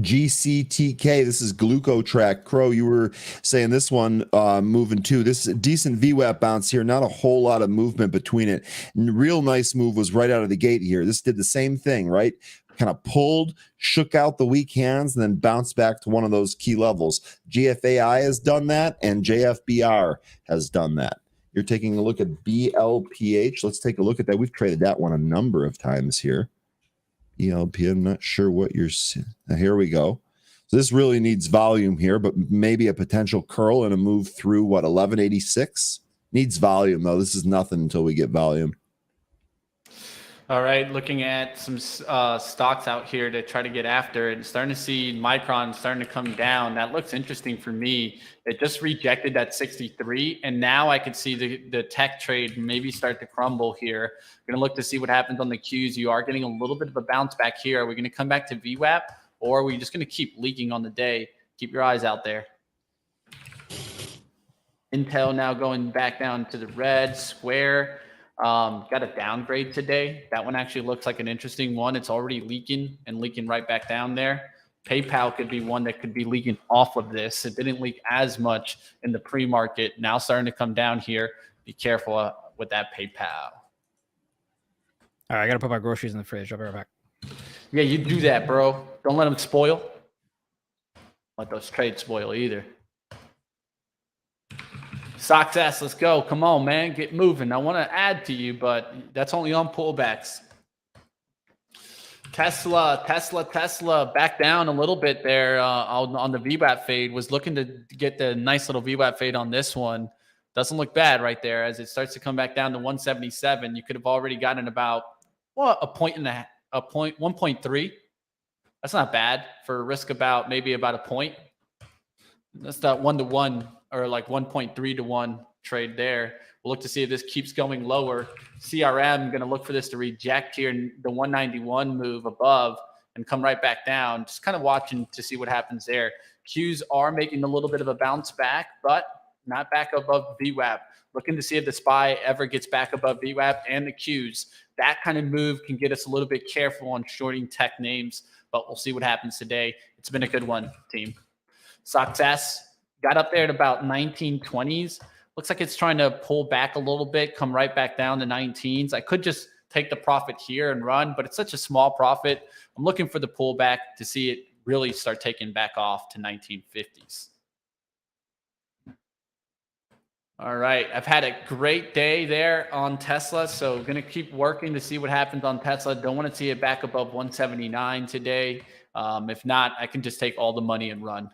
GCTK, this is Glucotrack. Crow, you were saying this one moving too. This is a decent VWAP bounce here, not a whole lot of movement between it. Real nice move was right out of the gate here. This did the same thing, right? Kind of pulled, shook out the weak hands, and then bounced back to one of those key levels. GFAI has done that, and JFBR has done that. You're taking a look at BLPH. Let's take a look at that. We've traded that one a number of times here. ELP, I'm not sure what you're seeing. Here we go. So this really needs volume here, but maybe a potential curl and a move through, what, 1186? Needs volume, though. This is nothing until we get volume. All right, looking at some stocks out here to try to get after it. Starting to see Micron starting to come down. That looks interesting for me. It just rejected that 63, and now I could see the tech trade maybe start to crumble here. Going to look to see what happens on the Qs. You are getting a little bit of a bounce back here. Are we going to come back to VWAP, or are we just going to keep leaking on the day? Keep your eyes out there. Intel now going back down to the red. Square got a downgrade today. That one actually looks like an interesting one. It's already leaking and leaking right back down there. PayPal could be one that could be leaking off of this. It didn't leak as much in the pre-market. Now starting to come down here. Be careful with that PayPal. All right, I got to put my groceries in the fridge. I'll be right back. Yeah, you do that, bro. Don't let them spoil. Let those trades spoil either. Sox ass, let's go. Come on, man. Get moving. I want to add to you, but that's only on pullbacks. Tesla back down a little bit there on the VWAP fade. Was looking to get the nice little VWAP fade on this one. Doesn't look bad right there as it starts to come back down to 177. You could have already gotten about a point and a point 1.3. That's not bad for a risk about maybe about a point. That's that 1-to-1 or like 1.3-to-1 trade there. We'll look to see if this keeps going lower. CRM going to look for this to reject here in the 191 move above and come right back down. Just kind of watching to see what happens there. Qs are making a little bit of a bounce back, but not back above VWAP. Looking to see if the SPY ever gets back above VWAP and the Qs. That kind of move can get us a little bit careful on shorting tech names, but we'll see what happens today. It's been a good one, team. Success got up there at about 1920s. Looks like it's trying to pull back a little bit, come right back down to 19s. I could just take the profit here and run, but it's such a small profit. I'm looking for the pullback to see it really start taking back off to 1950s. All right. I've had a great day there on Tesla, so going to keep working to see what happens on Tesla. Don't want to see it back above 179 today. If not, I can just take all the money and run.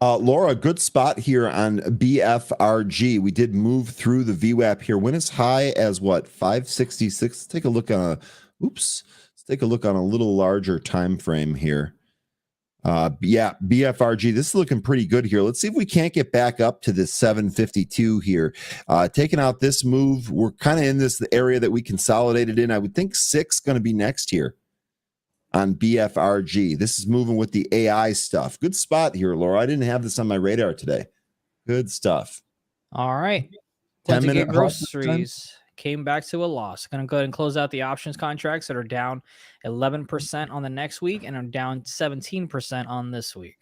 Laura, good spot here on BFRG. We did move through the VWAP here. Went as high as what, 566? Let's take a look on let's take a look on a little larger time frame here. Yeah, BFRG, this is looking pretty good here. Let's see if we can't get back up to this 752 here. Taking out this move, we're kind of in this area that we consolidated in. I would think 6 going to be next here on BFRG. This is moving with the AI stuff. Good spot here, Laura. I didn't have this on my radar today. Good stuff. All right. 10-minute groceries came back to a loss. Going to go ahead and close out the options contracts that are down 11% on the next week and are down 17% on this week.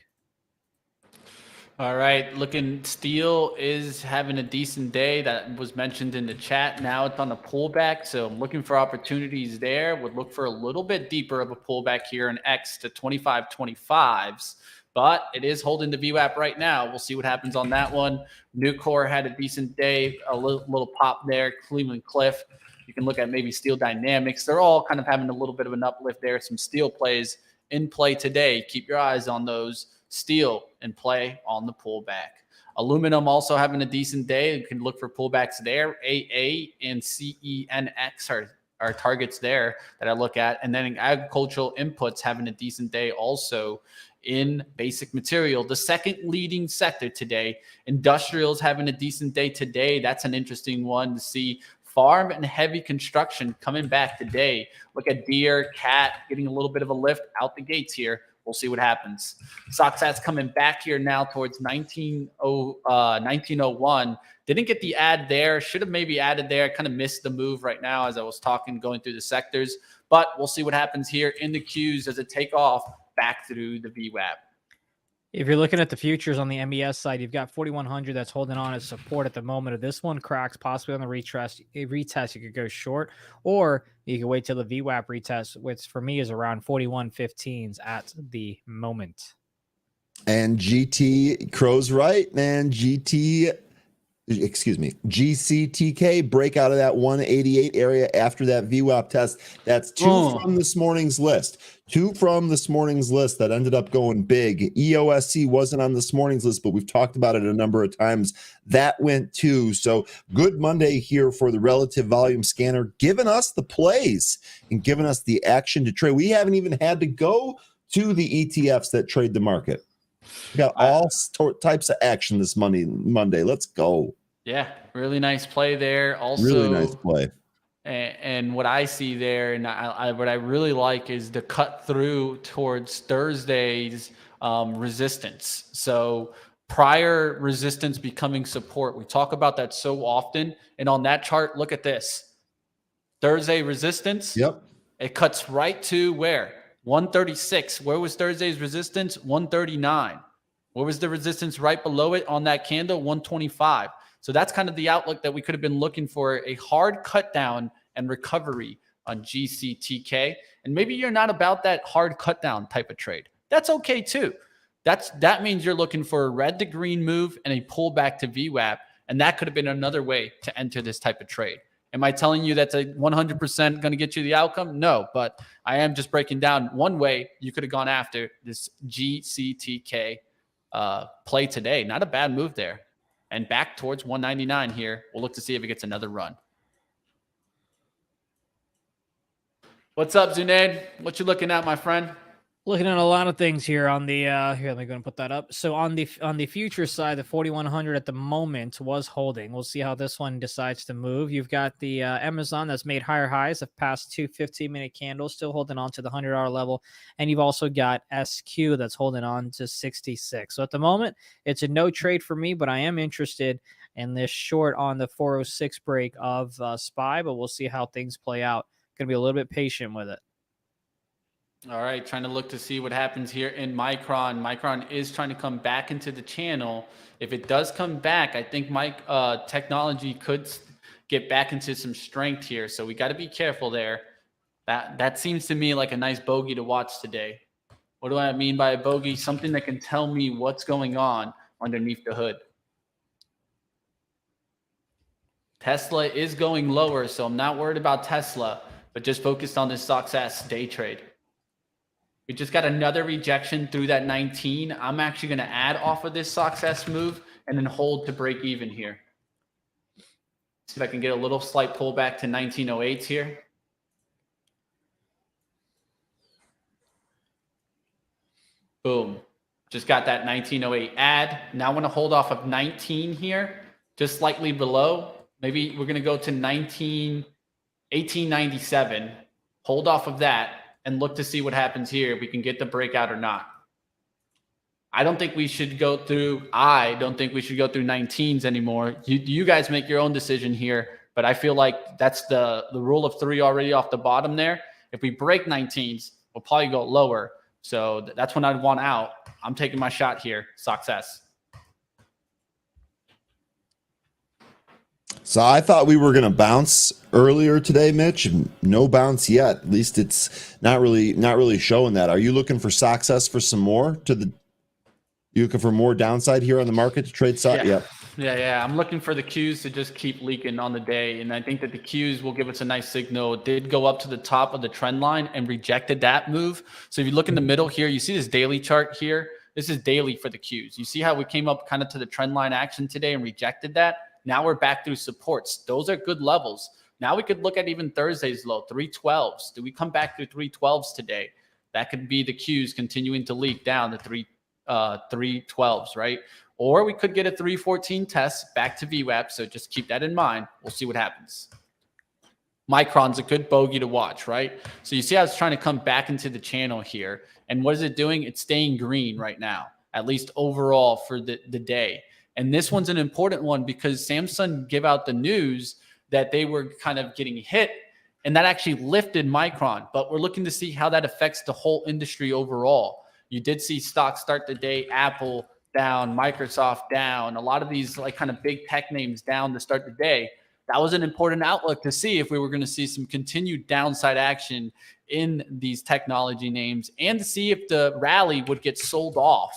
All right, looking steel is having a decent day. That was mentioned in the chat. Now it's on a pullback, so I'm looking for opportunities there. Would look for a little bit deeper of a pullback here in X to 25.25s, but it is holding the VWAP right now. We'll see what happens on that one. Nucor had a decent day, a little pop there. Cleveland Cliff. You can look at maybe Steel Dynamics. They're all kind of having a little bit of an uplift there. Some steel plays in play today. Keep your eyes on those. Steel in play on the pullback. Aluminum also having a decent day. You can look for pullbacks there. AA and CENX are targets there that I look at. And then agricultural inputs having a decent day also in basic material. The second leading sector today. Industrials having a decent day today. That's an interesting one to see. Farm and heavy construction coming back today. Look at Deere, Cat getting a little bit of a lift out the gates here. We'll see what happens. StockSat's coming back here now towards 1901. Didn't get the add there. Should have maybe added there. Kind of missed the move right now as I was talking, going through the sectors. But we'll see what happens here in the Qs as it take off back through the VWAP. If you're looking at the futures on the MES side, you've got 4,100 that's holding on as support at the moment. If this one cracks, possibly on the retest, you could go short, or you can wait till the VWAP retest, which for me is around 41.15s at the moment. And GT, Crow's right, man. GT excuse me, GCTK break out of that 188 area after that VWAP test. That's two from this morning's list. Two from this morning's list that ended up going big. EOSC wasn't on this morning's list, but we've talked about it a number of times. That went too. So good Monday here for the relative volume scanner, giving us the plays and giving us the action to trade. We haven't even had to go to the ETFs that trade the market. We got all types of action this Monday. Let's go. Yeah, really nice play there. Also, really nice play. And what I see there, and what I really like is the cut through towards Thursday's resistance. So prior resistance becoming support. We talk about that so often. And on that chart, look at this. Thursday resistance. Yep. It cuts right to where? 136. Where was Thursday's resistance? 139. Where was the resistance right below it on that candle? 125. So that's kind of the outlook that we could have been looking for, a hard cut down and recovery on GCTK. And maybe you're not about that hard cut down type of trade. That's okay too. That means you're looking for a red to green move and a pullback to VWAP. And that could have been another way to enter this type of trade. Am I telling you that's a 100% going to get you the outcome? No, but I am just breaking down one way you could have gone after this GCTK play today. Not a bad move there. And back towards 199 here. We'll look to see if it gets another run. What's up, Zunaid? What you looking at, my friend? Looking at a lot of things here on the here. Let me go and put that up. So on the future side, the 4100 at the moment was holding. We'll see how this one decides to move. You've got the Amazon that's made higher highs of past two 15-minute candles, still holding on to the $100 level, and you've also got SQ that's holding on to 66. So at the moment, it's a no trade for me, but I am interested in this short on the 406 break of SPY. But we'll see how things play out. Going to be a little bit patient with it. All right, trying to look to see what happens here in Micron. Micron is trying to come back into the channel. If it does come back, I think technology could get back into some strength here. So we got to be careful there. That seems to me like a nice bogey to watch today. What do I mean by a bogey? Something that can tell me what's going on underneath the hood. Tesla is going lower, so I'm not worried about Tesla, but just focused on this StockS day trade. We just got another rejection through that 19. I'm actually going to add off of this StockS move and then hold to break even here. See if I can get a little slight pullback to 1908s here. Boom. Just got that 1908 add. Now I want to hold off of 19 here, just slightly below. Maybe we're going to go to 1897. Hold off of that. And look to see what happens here, if we can get the breakout or not. I don't think we should go through 19s anymore. You guys make your own decision here, but I feel like that's the rule of three already off the bottom there. If we break 19s, we'll probably go lower. So that's when I'd want out. I'm taking my shot here. Success. So I thought we were going to bounce earlier today, Mitch. No bounce yet. At least it's not really showing that. Are you looking for success for some more you looking for more downside here on the market to trade? Yeah. I'm looking for the Qs to just keep leaking on the day. And I think that the Qs will give us a nice signal. It did go up to the top of the trend line and rejected that move. So if you look in the middle here, you see this daily chart here. This is daily for the Qs. You see how we came up kind of to the trend line action today and rejected that? Now we're back through supports. Those are good levels. Now we could look at even Thursday's low, 312s. Do we come back through 312s today? That could be the Qs continuing to leak down to 312s, right? Or we could get a 314 test back to VWAP. So just keep that in mind. We'll see what happens. Micron's a good bogey to watch, right? So you see how it's trying to come back into the channel here. And what is it doing? It's staying green right now, at least overall for the day. And this one's an important one because Samsung gave out the news that they were kind of getting hit, and that actually lifted Micron. But we're looking to see how that affects the whole industry overall. You did see stocks start the day, Apple down, Microsoft down, a lot of these like kind of big tech names down to start the day. That was an important outlook to see if we were going to see some continued downside action in these technology names and to see if the rally would get sold off.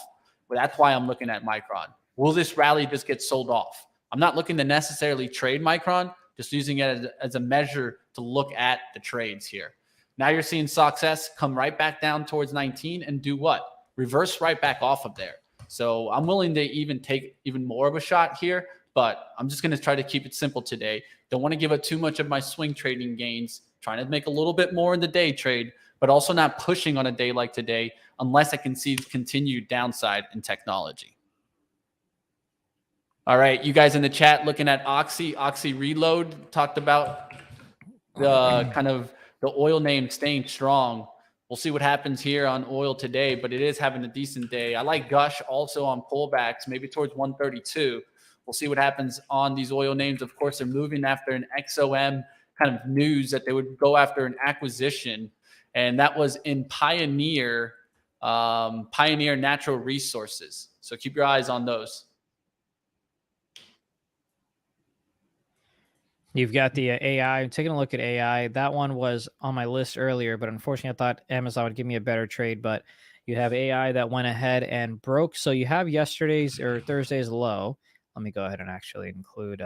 But that's why I'm looking at Micron. Will this rally just get sold off? I'm not looking to necessarily trade Micron, just using it as a measure to look at the trades here. Now you're seeing Success come right back down towards 19 and do what? Reverse right back off of there. So I'm willing to even take even more of a shot here, but I'm just going to try to keep it simple today. Don't want to give up too much of my swing trading gains, trying to make a little bit more in the day trade, but also not pushing on a day like today unless I can see continued downside in technology. All right, you guys in the chat looking at Oxy Reload talked about the kind of the oil name staying strong. We'll see what happens here on oil today, but it is having a decent day. I like Gush also on pullbacks, maybe towards 132. We'll see what happens on these oil names. Of course, they're moving after an XOM kind of news that they would go after an acquisition, and that was in Pioneer Natural Resources. So keep your eyes on those. You've got the AI. I'm taking a look at AI. That one was on my list earlier, but unfortunately, I thought Amazon would give me a better trade. But you have AI that went ahead and broke. So you have yesterday's or Thursday's low. Let me go ahead and actually include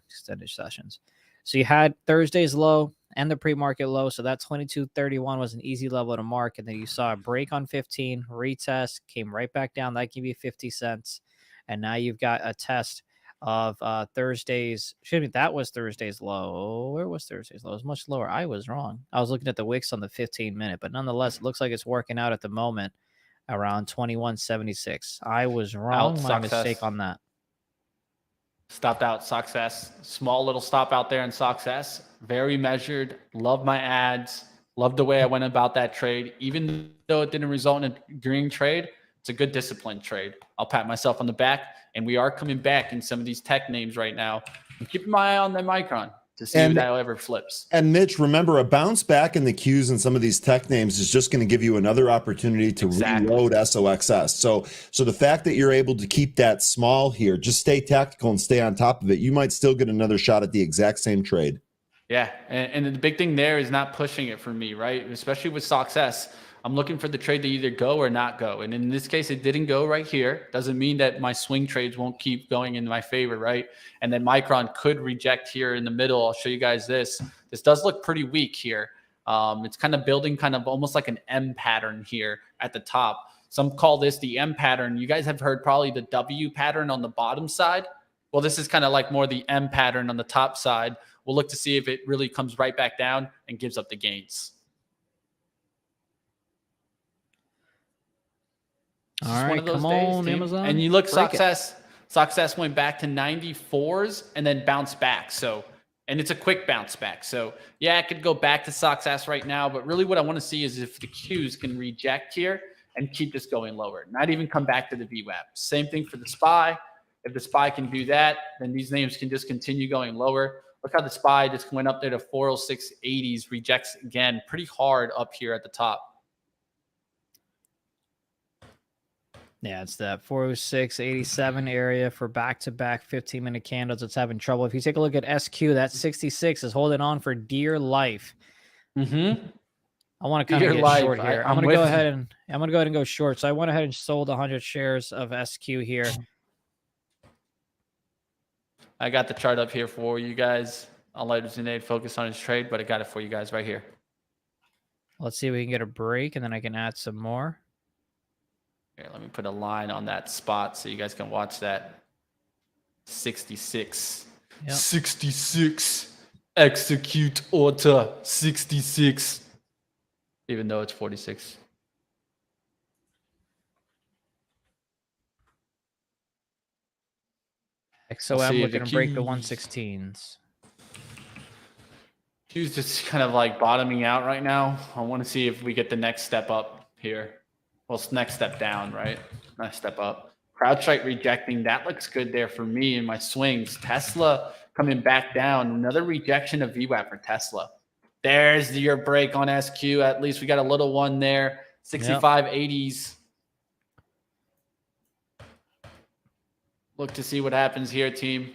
extended sessions. So you had Thursday's low and the pre-market low. So that 22.31 was an easy level to mark. And then you saw a break on 15, retest, came right back down. That gave you 50 cents. And now you've got a test of Thursday's, that was Thursday's low. Where was Thursday's low? It was much lower. I was wrong. I was looking at the wicks on the 15-minute, but nonetheless, it looks like it's working out at the moment around 21.76. I was wrong. My mistake on that. Stopped out Success. Small little stop out there in Success. Very measured. Love my ads. Love the way I went about that trade. Even though it didn't result in a green trade, it's a good disciplined trade. I'll pat myself on the back. And we are coming back in some of these tech names right now. I'm keeping my eye on the Micron to see if that ever flips. And Mitch, remember, a bounce back in the Qs and some of these tech names is just going to give you another opportunity to reload SOXS. So the fact that you're able to keep that small here, just stay tactical and stay on top of it. You might still get another shot at the exact same trade. Yeah, and the big thing there is not pushing it for me, right? Especially with Success. I'm looking for the trade to either go or not go. And in this case, it didn't go right here. Doesn't mean that my swing trades won't keep going in my favor, right? And then Micron could reject here in the middle. I'll show you guys this. This does look pretty weak here. It's kind of building kind of almost like an M pattern here at the top. Some call this the M pattern. You guys have heard probably the W pattern on the bottom side. Well, this is kind of like more the M pattern on the top side. We'll look to see if it really comes right back down and gives up the gains. All right, come on, Amazon. And you look, Success went back to 94s and then bounced back. So, and it's a quick bounce back. So, yeah, I could go back to Success right now, but really what I want to see is if the Qs can reject here and keep this going lower, not even come back to the VWAP. Same thing for the SPY. If the SPY can do that, then these names can just continue going lower. Look how the SPY just went up there to 406.80s, rejects again pretty hard up here at the top. Yeah, it's that 406.87 area for back-to-back 15-minute candles. It's having trouble. If you take a look at SQ, that 66 is holding on for dear life. Mm-hmm. I want to kind of get short here. I'm going to go ahead and go short. So I went ahead and sold 100 shares of SQ here. I got the chart up here for you guys. I'll let Zunaid focus on his trade, but I got it for you guys right here. Let's see if we can get a break, and then I can add some more. Here, let me put a line on that spot so you guys can watch that. 66. Yep. 66. Execute order. 66. Even though it's 46. XOM looking to break the 116s. Q's just kind of like bottoming out right now. I want to see if we get the next step up here. Well, it's next step down, right? Next step up. CrowdStrike rejecting. That looks good there for me in my swings. Tesla coming back down. Another rejection of VWAP for Tesla. There's your break on SQ. At least we got a little one there. 65.80s. Look to see what happens here, team.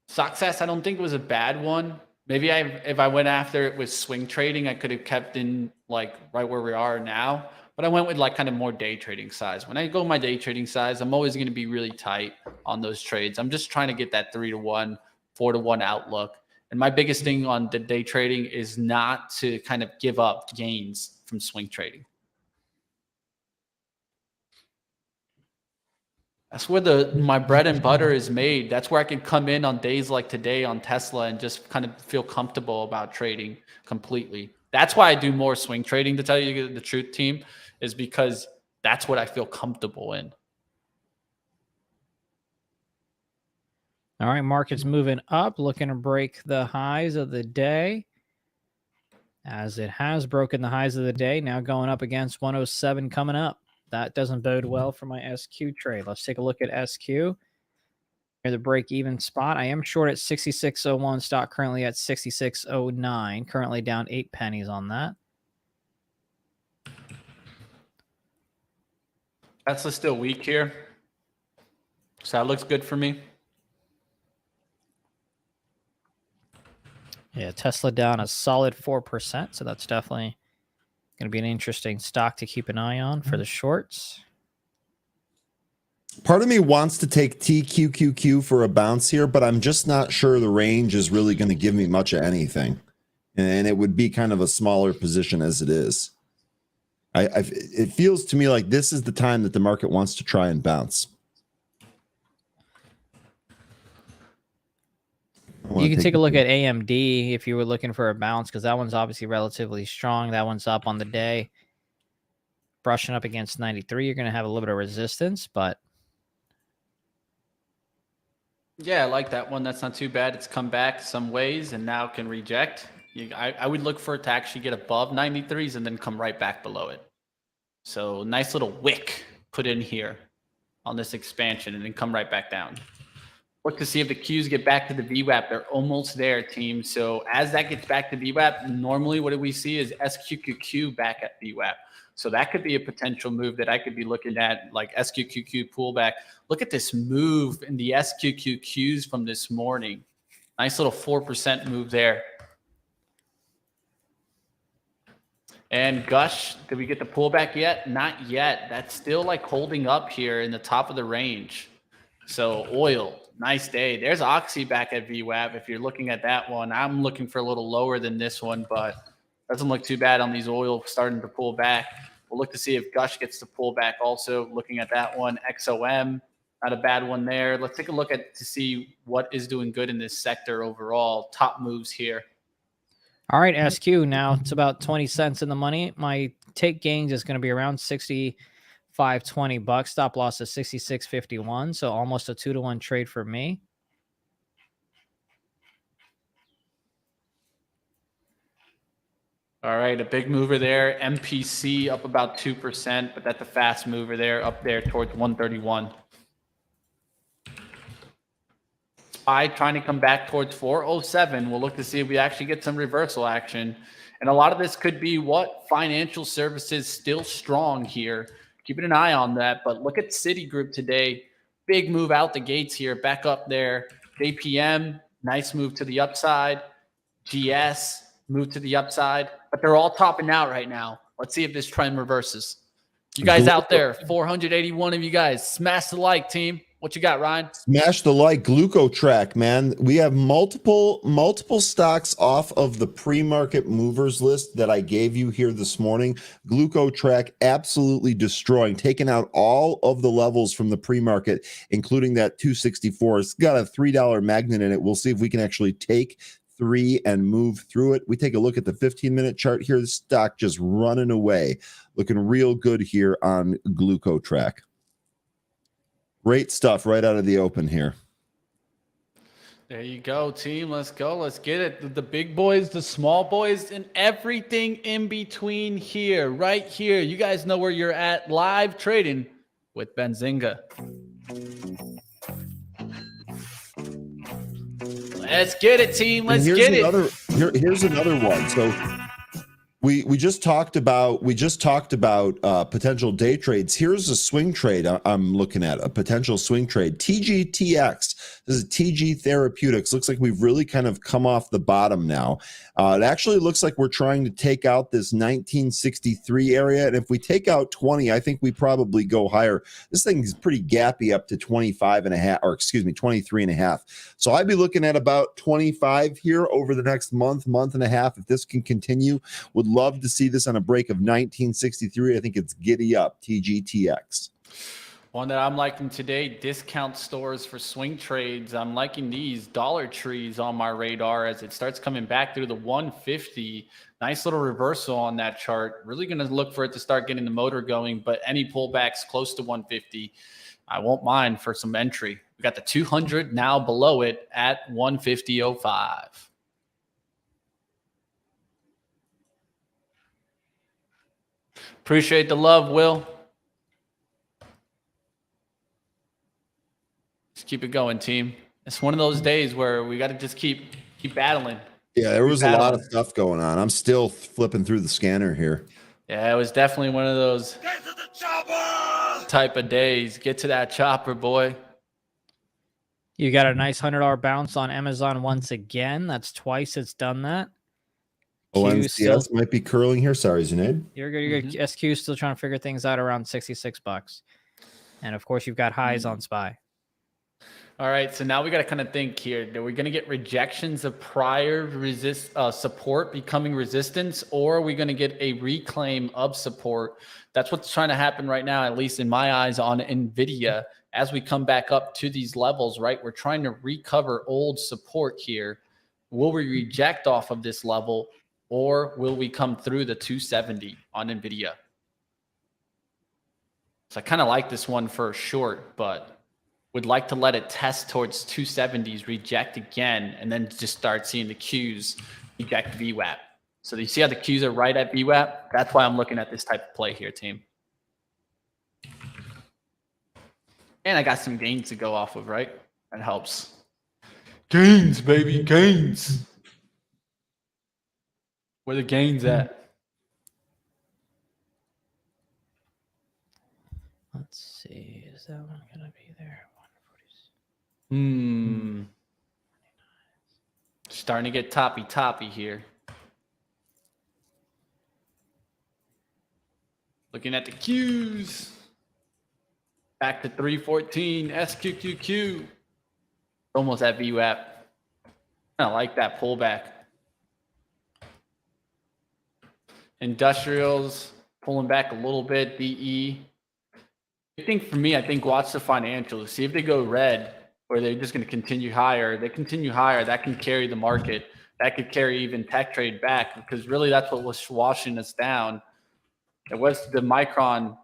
Success, I don't think it was a bad one. Maybe if I went after it with swing trading, I could have kept in like right where we are now. but I went with like kind of more day trading size. When I go my day trading size, I'm always going to be really tight on those trades. I'm just trying to get that 3-to-1, 4-to-1 outlook. And my biggest thing on the day trading is not to kind of give up gains from swing trading. That's where my bread and butter is made. That's where I can come in on days like today on Tesla and just kind of feel comfortable about trading completely. That's why I do more swing trading, to tell you the truth, team, is because that's what I feel comfortable in. All right, market's moving up, looking to break the highs of the day. As it has broken the highs of the day, now going up against 107 coming up. That doesn't bode well for my SQ trade. Let's take a look at SQ. Near the break-even spot. I am short at 66.01. Stock currently at 66.09. Currently down 8 pennies on that. Tesla's still weak here, so that looks good for me. Yeah, Tesla down a solid 4%, so that's definitely going to be an interesting stock to keep an eye on for the shorts. Part of me wants to take TQQQ for a bounce here, but I'm just not sure the range is really going to give me much of anything. And it would be kind of a smaller position as it is. It feels to me like this is the time that the market wants to try and bounce. You can take a look at AMD if you were looking for a bounce, because that one's obviously relatively strong. That one's up on the day. Brushing up against 93. You're going to have a little bit of resistance, but yeah, I like that one. That's not too bad. It's come back some ways and now can reject. I would look for it to actually get above 93s and then come right back below it. So nice little wick put in here on this expansion and then come right back down. Look to see if the Qs get back to the VWAP. They're almost there, team. So as that gets back to VWAP, normally what do we see is SQQQ back at VWAP. So that could be a potential move that I could be looking at, like SQQQ pullback. Look at this move in the SQQQs from this morning. Nice little 4% move there. And Gush, did we get the pullback yet? Not yet. That's still like holding up here in the top of the range. So oil, nice day. There's Oxy back at VWAP. If you're looking at that one, I'm looking for a little lower than this one, but doesn't look too bad on these oil starting to pull back. We'll look to see if Gush gets to pull back also. Looking at that one, XOM, not a bad one there. Let's take a look at to see what is doing good in this sector overall. Top moves here. all right, SQ now it's about 20 cents in the money. My take gains is going to be around 65.20 bucks. Stop loss is 66.51, so almost a 2-to-1 trade for me. All right, a big mover there. MPC up about 2%, but that's a fast mover there, up there towards 131. SPY trying to come back towards 407. We'll look to see if we actually get some reversal action. And a lot of this could be what financial services still strong here. Keeping an eye on that. But look at Citigroup today. Big move out the gates here, back up there. JPM, nice move to the upside. GS, move to the upside. But they're all topping out right now. Let's see if this trend reverses. You guys out there, 481 of you guys, smash the like, team. What you got, Ryan? Smash the like. GlucoTrack, man. We have multiple stocks off of the pre-market movers list that I gave you here this morning. GlucoTrack absolutely destroying, taking out all of the levels from the pre-market, including that 264. It's got a $3 magnet in it. We'll see if we can actually take 3 and move through it. We take a look at the 15-minute chart here. The stock just running away, looking real good here on GlucoTrack. Great stuff right out of the open here. There you go, team. Let's go. Let's get it. The big boys, the small boys, and everything in between here, right here. You guys know where you're at. Live trading with Benzinga. Let's get it, team. Let's get it. Here's another one. So We just talked about potential day trades. Here's a swing trade I'm looking at, a potential swing trade. TGTX. This is TG Therapeutics. Looks like we've really kind of come off the bottom now. It actually looks like we're trying to take out this 1963 area, and if we take out 20, I think we probably go higher. This thing is pretty gappy up to 25 and a half, or excuse me, 23 and a half. So I'd be looking at about 25 here over the next month and a half. If this can continue, would love to see this on a break of 1963. I think it's giddy up, TGTX. One that I'm liking today, discount stores for swing trades. I'm liking these Dollar Trees on my radar as it starts coming back through the 150. Nice little reversal on that chart. Really going to look for it to start getting the motor going, but any pullbacks close to 150, I won't mind for some entry. We got the 200 now below it at 150.05. Appreciate the love, Will. Just keep it going, team. It's one of those days where we got to just keep battling. Yeah, there was a lot of stuff going on. I'm still flipping through the scanner here. Yeah, it was definitely one of those type of days. Get to that chopper, boy. You got a nice $100 bounce on Amazon once again. That's twice it's done that. ONCS might be curling here. Sorry, Zunaid. You're good. You're good. SQ is still trying to figure things out around $66. And of course, you've got highs on SPY. All right, so now we got to kind of think here. Are we going to get rejections of prior support becoming resistance, or are we going to get a reclaim of support? That's what's trying to happen right now, at least in my eyes, on NVIDIA. As we come back up to these levels, right, we're trying to recover old support here. Will we reject off of this level, or will we come through the 270 on NVIDIA? So I kind of like this one for a short, but would like to let it test towards 270s, reject again, and then just start seeing the Qs reject VWAP. So you see how the Qs are right at VWAP? That's why I'm looking at this type of play here, team. And I got some gains to go off of, right? That helps. Gains, baby, gains. Where the gains at? Let's see. Is that one going to be there? Starting to get toppy here. Looking at the Qs. Back to 314, SQQQ. Almost at VWAP. I like that pullback. Industrials pulling back a little bit, DE. I think for me, watch the financials. See if they go red or they're just going to continue higher. They continue higher. That can carry the market. That could carry even tech trade back, because really that's what was washing us down. It was the Micron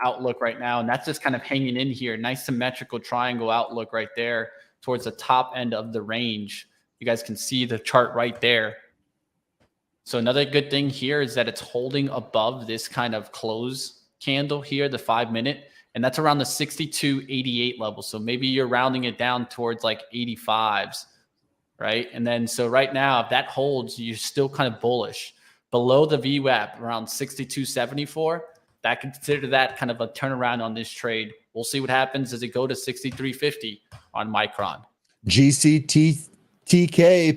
outlook right now, and that's just kind of hanging in here. Nice symmetrical triangle outlook right there towards the top end of the range. You guys can see the chart right there. So another good thing here is that it's holding above this kind of close candle here, the 5-minute, and that's around the 62.88 level. So maybe you're rounding it down towards like 85s, right? And then so right now, if that holds, you're still kind of bullish. Below the VWAP, around 62.74, that consider that kind of a turnaround on this trade. We'll see what happens as it go to 63.50 on Micron. GCTK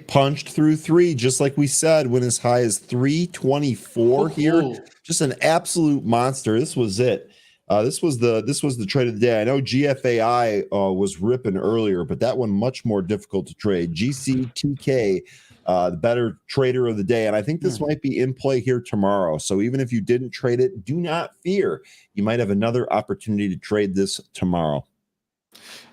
punched through 3, just like we said, went as high as 324 here. Just an absolute monster. This was it. This was the trade of the day. I know GFAI was ripping earlier, but that one much more difficult to trade. GCTK, the better trader of the day, and I think this might be in play here tomorrow. So even if you didn't trade it, do not fear. You might have another opportunity to trade this tomorrow.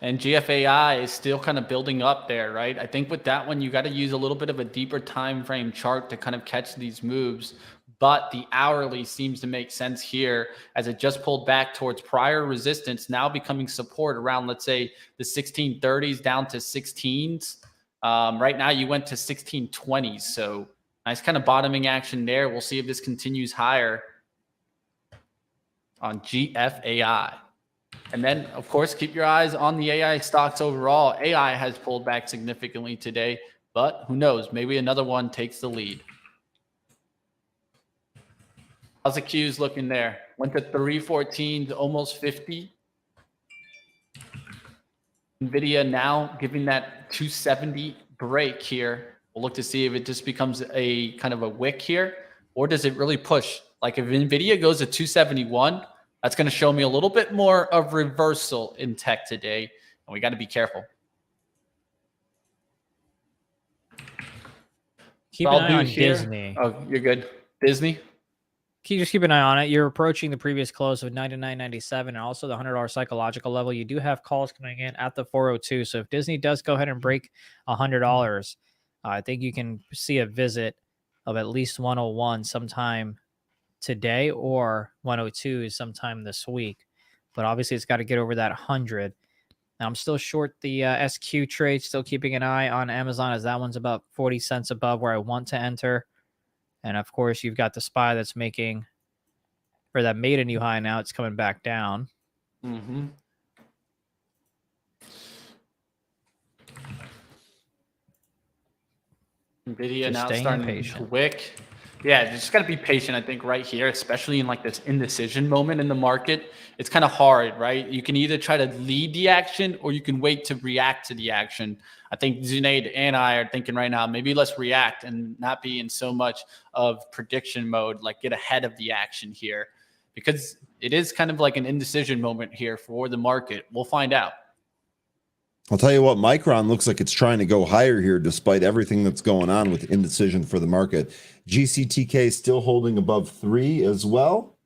And GFAI is still kind of building up there, right? I think with that one, you got to use a little bit of a deeper time frame chart to kind of catch these moves. But the hourly seems to make sense here as it just pulled back towards prior resistance, now becoming support around, let's say, the 1630s down to 16s. Right now, you went to 1620s. So nice kind of bottoming action there. We'll see if this continues higher on GFAI. And then, of course, keep your eyes on the AI stocks overall. AI has pulled back significantly today, but who knows? Maybe another one takes the lead. How's the Qs looking there? Went to 314 to almost 50. NVIDIA now giving that 270 break here. We'll look to see if it just becomes a kind of a wick here, or does it really push? Like if NVIDIA goes to 271, that's going to show me a little bit more of reversal in tech today, and we got to be careful. Keep an eye on Disney. Oh, you're good. Disney? Can you just keep an eye on it? You're approaching the previous close of 99.97 and also the $100 psychological level. You do have calls coming in at the 402. So if Disney does go ahead and break $100, I think you can see a visit of at least 101 sometime today or 102 sometime this week. But obviously it's got to get over that 100. Now I'm still short the SQ trade, still keeping an eye on Amazon as that one's about 40 cents above where I want to enter. And of course, you've got the SPY that's making, or that made a new high. Now it's coming back down. Mm-hmm. NVIDIA Just now staying starting patient. to wick. Yeah, just got to be patient, I think, right here, especially in like this indecision moment in the market. It's kind of hard, right? You can either try to lead the action or you can wait to react to the action. I think Zunaid and I are thinking right now, maybe let's react and not be in so much of prediction mode, like get ahead of the action here, because it is kind of like an indecision moment here for the market. We'll find out. I'll tell you what, Micron looks like it's trying to go higher here despite everything that's going on with indecision for the market. GCTK still holding above 3 as well.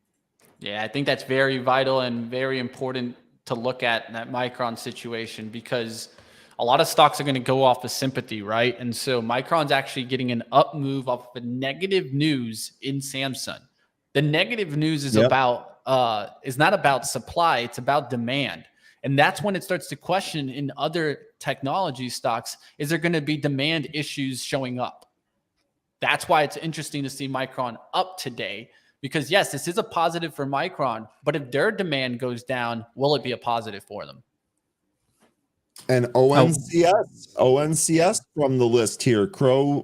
Yeah, I think that's very vital and very important to look at in that Micron situation, because a lot of stocks are going to go off of sympathy, right? And so Micron's actually getting an up move off of the negative news in Samsung. The negative news is is not about supply, it's about demand. And that's when it starts to question in other technology stocks, is there going to be demand issues showing up? That's why it's interesting to see Micron up today, because yes, this is a positive for Micron, but if their demand goes down, will it be a positive for them? And ONCS from the list here. Crow,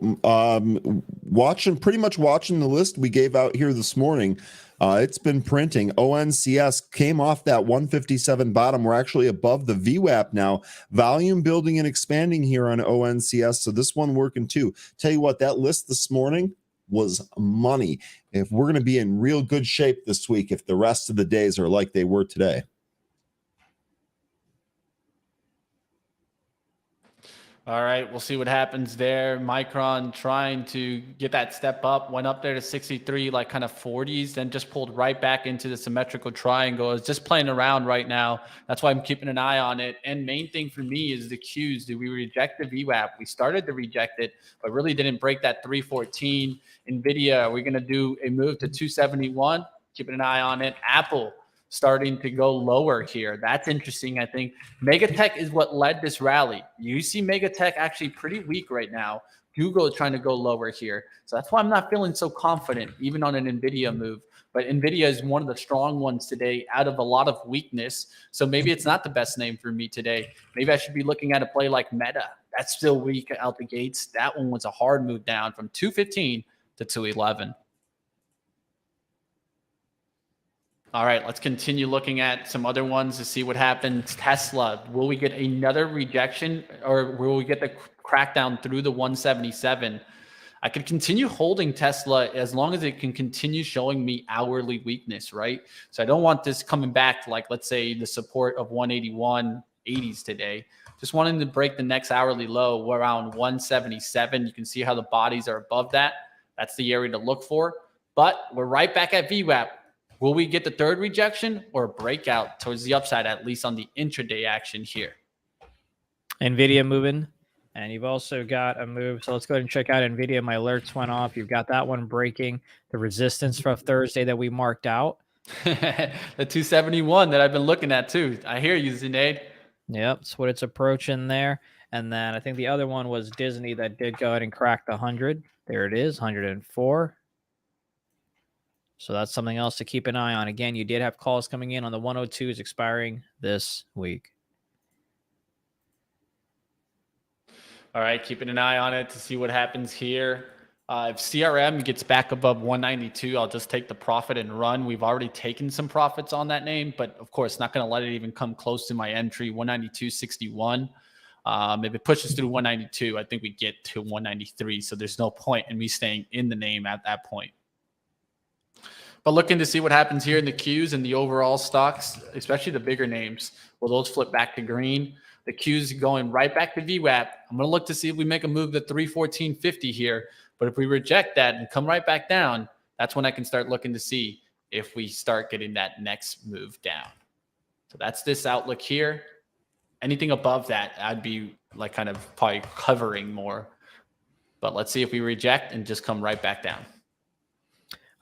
pretty much watching the list we gave out here this morning. It's been printing. ONCS came off that 157 bottom. We're actually above the VWAP now. Volume building and expanding here on ONCS. So this one working too. Tell you what, that list this morning was money. If we're going to be in real good shape this week, if the rest of the days are like they were today. All right, we'll see what happens there. Micron trying to get that step up, went up there to 63, like kind of 40s, then just pulled right back into the symmetrical triangle. It's just playing around right now. That's why I'm keeping an eye on it. And main thing for me is the Qs. Do we reject the VWAP? We started to reject it, but really didn't break that 314. NVIDIA, are we going to do a move to 271? Keeping an eye on it. Apple starting to go lower here. That's interesting. I think Megatech is what led this rally. You see Megatech actually pretty weak right now. Google is trying to go lower here. So that's why I'm not feeling so confident, even on an NVIDIA move. But NVIDIA is one of the strong ones today out of a lot of weakness. So maybe it's not the best name for me today. Maybe I should be looking at a play like Meta. That's still weak out the gates. That one was a hard move down from 215 to 211. All right, let's continue looking at some other ones to see what happens. Tesla, will we get another rejection, or will we get the crackdown through the 177? I could continue holding Tesla as long as it can continue showing me hourly weakness, right? So I don't want this coming back to, like, let's say the support of 181.80s today. Just wanting to break the next hourly low around 177. You can see how the bodies are above that. That's the area to look for. But we're right back at VWAP. Will we get the third rejection or breakout towards the upside, at least on the intraday action here? NVIDIA moving, and you've also got a move. So let's go ahead and check out NVIDIA. My alerts went off. You've got that one breaking the resistance from Thursday that we marked out. The 271 that I've been looking at too. I hear you, Zunaid. Yep, that's what it's approaching there. And then I think the other one was Disney that did go ahead and crack the 100. There it is, 104. So that's something else to keep an eye on. Again, you did have calls coming in on the 102s expiring this week. All right, keeping an eye on it to see what happens here. If CRM gets back above 192, I'll just take the profit and run. We've already taken some profits on that name, but of course, not going to let it even come close to my entry, 192.61. If it pushes through 192, I think we get to 193. So there's no point in me staying in the name at that point. But looking to see what happens here in the Qs and the overall stocks, especially the bigger names. Will those flip back to green? The Qs going right back to VWAP. I'm going to look to see if we make a move to 314.50 here. But if we reject that and come right back down, that's when I can start looking to see if we start getting that next move down. So that's this outlook here. Anything above that, I'd be like kind of probably covering more. But let's see if we reject and just come right back down.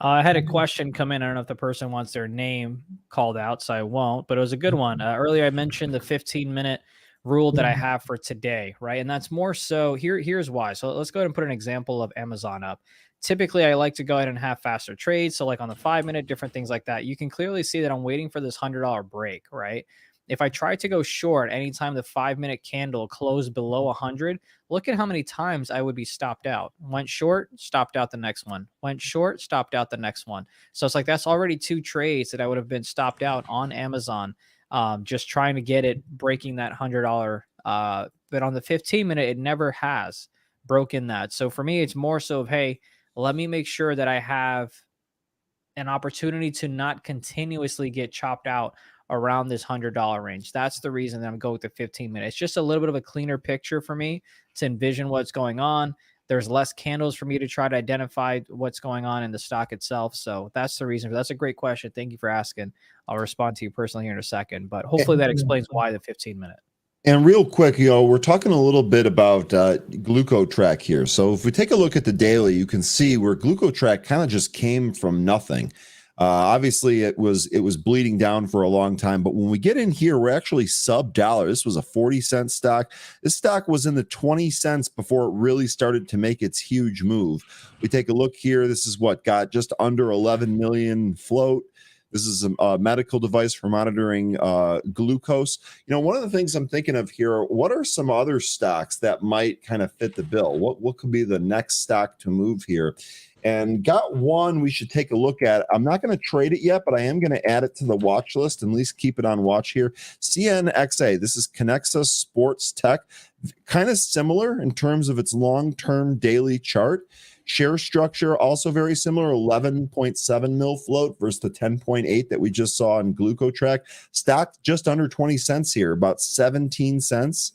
I had a question come in. I don't know if the person wants their name called out, so I won't, but it was a good one. Earlier, I mentioned the 15-minute rule that I have for today, right? And that's more so here's why. So let's go ahead and put an example of Amazon up. Typically, I like to go ahead and have faster trades. So like on the 5-minute, different things like that. You can clearly see that I'm waiting for this $100 break, right? If I try to go short anytime the 5-minute candle closed below 100, look at how many times I would be stopped out. Went short, stopped out the next one. Went short, stopped out the next one. So it's like that's already 2 trades that I would have been stopped out on Amazon, just trying to get it breaking that $100. But on the 15-minute, it never has broken that. So for me, it's more so of, hey, let me make sure that I have an opportunity to not continuously get chopped out around this $100 range. That's the reason that I'm going with the 15 minutes. It's just a little bit of a cleaner picture for me to envision what's going on. There's less candles for me to try to identify what's going on in the stock itself. So that's the reason. That's a great question. Thank you for asking. I'll respond to you personally here in a second, but hopefully that explains why the 15-minute. And real quick, we're talking a little bit about GlucoTrack here. So if we take a look at the daily, you can see where GlucoTrack kind of just came from nothing. Obviously, it was bleeding down for a long time, but when we get in here, we're actually sub-dollar. This was a 40-cent stock. This stock was in the 20 cents before it really started to make its huge move. We take a look here. This is what got just under 11 million float. This is a medical device for monitoring glucose. One of the things I'm thinking of here, what are some other stocks that might kind of fit the bill? What could be the next stock to move here? And got one we should take a look at. I'm not going to trade it yet, but I am going to add it to the watch list and at least keep it on watch here. CNXA, this is Conexa Sports Tech. Kind of similar in terms of its long-term daily chart. Share structure also very similar, 11.7 mil float versus the 10.8 that we just saw in GlucoTrack. Stock just under 20 cents here, about 17 cents.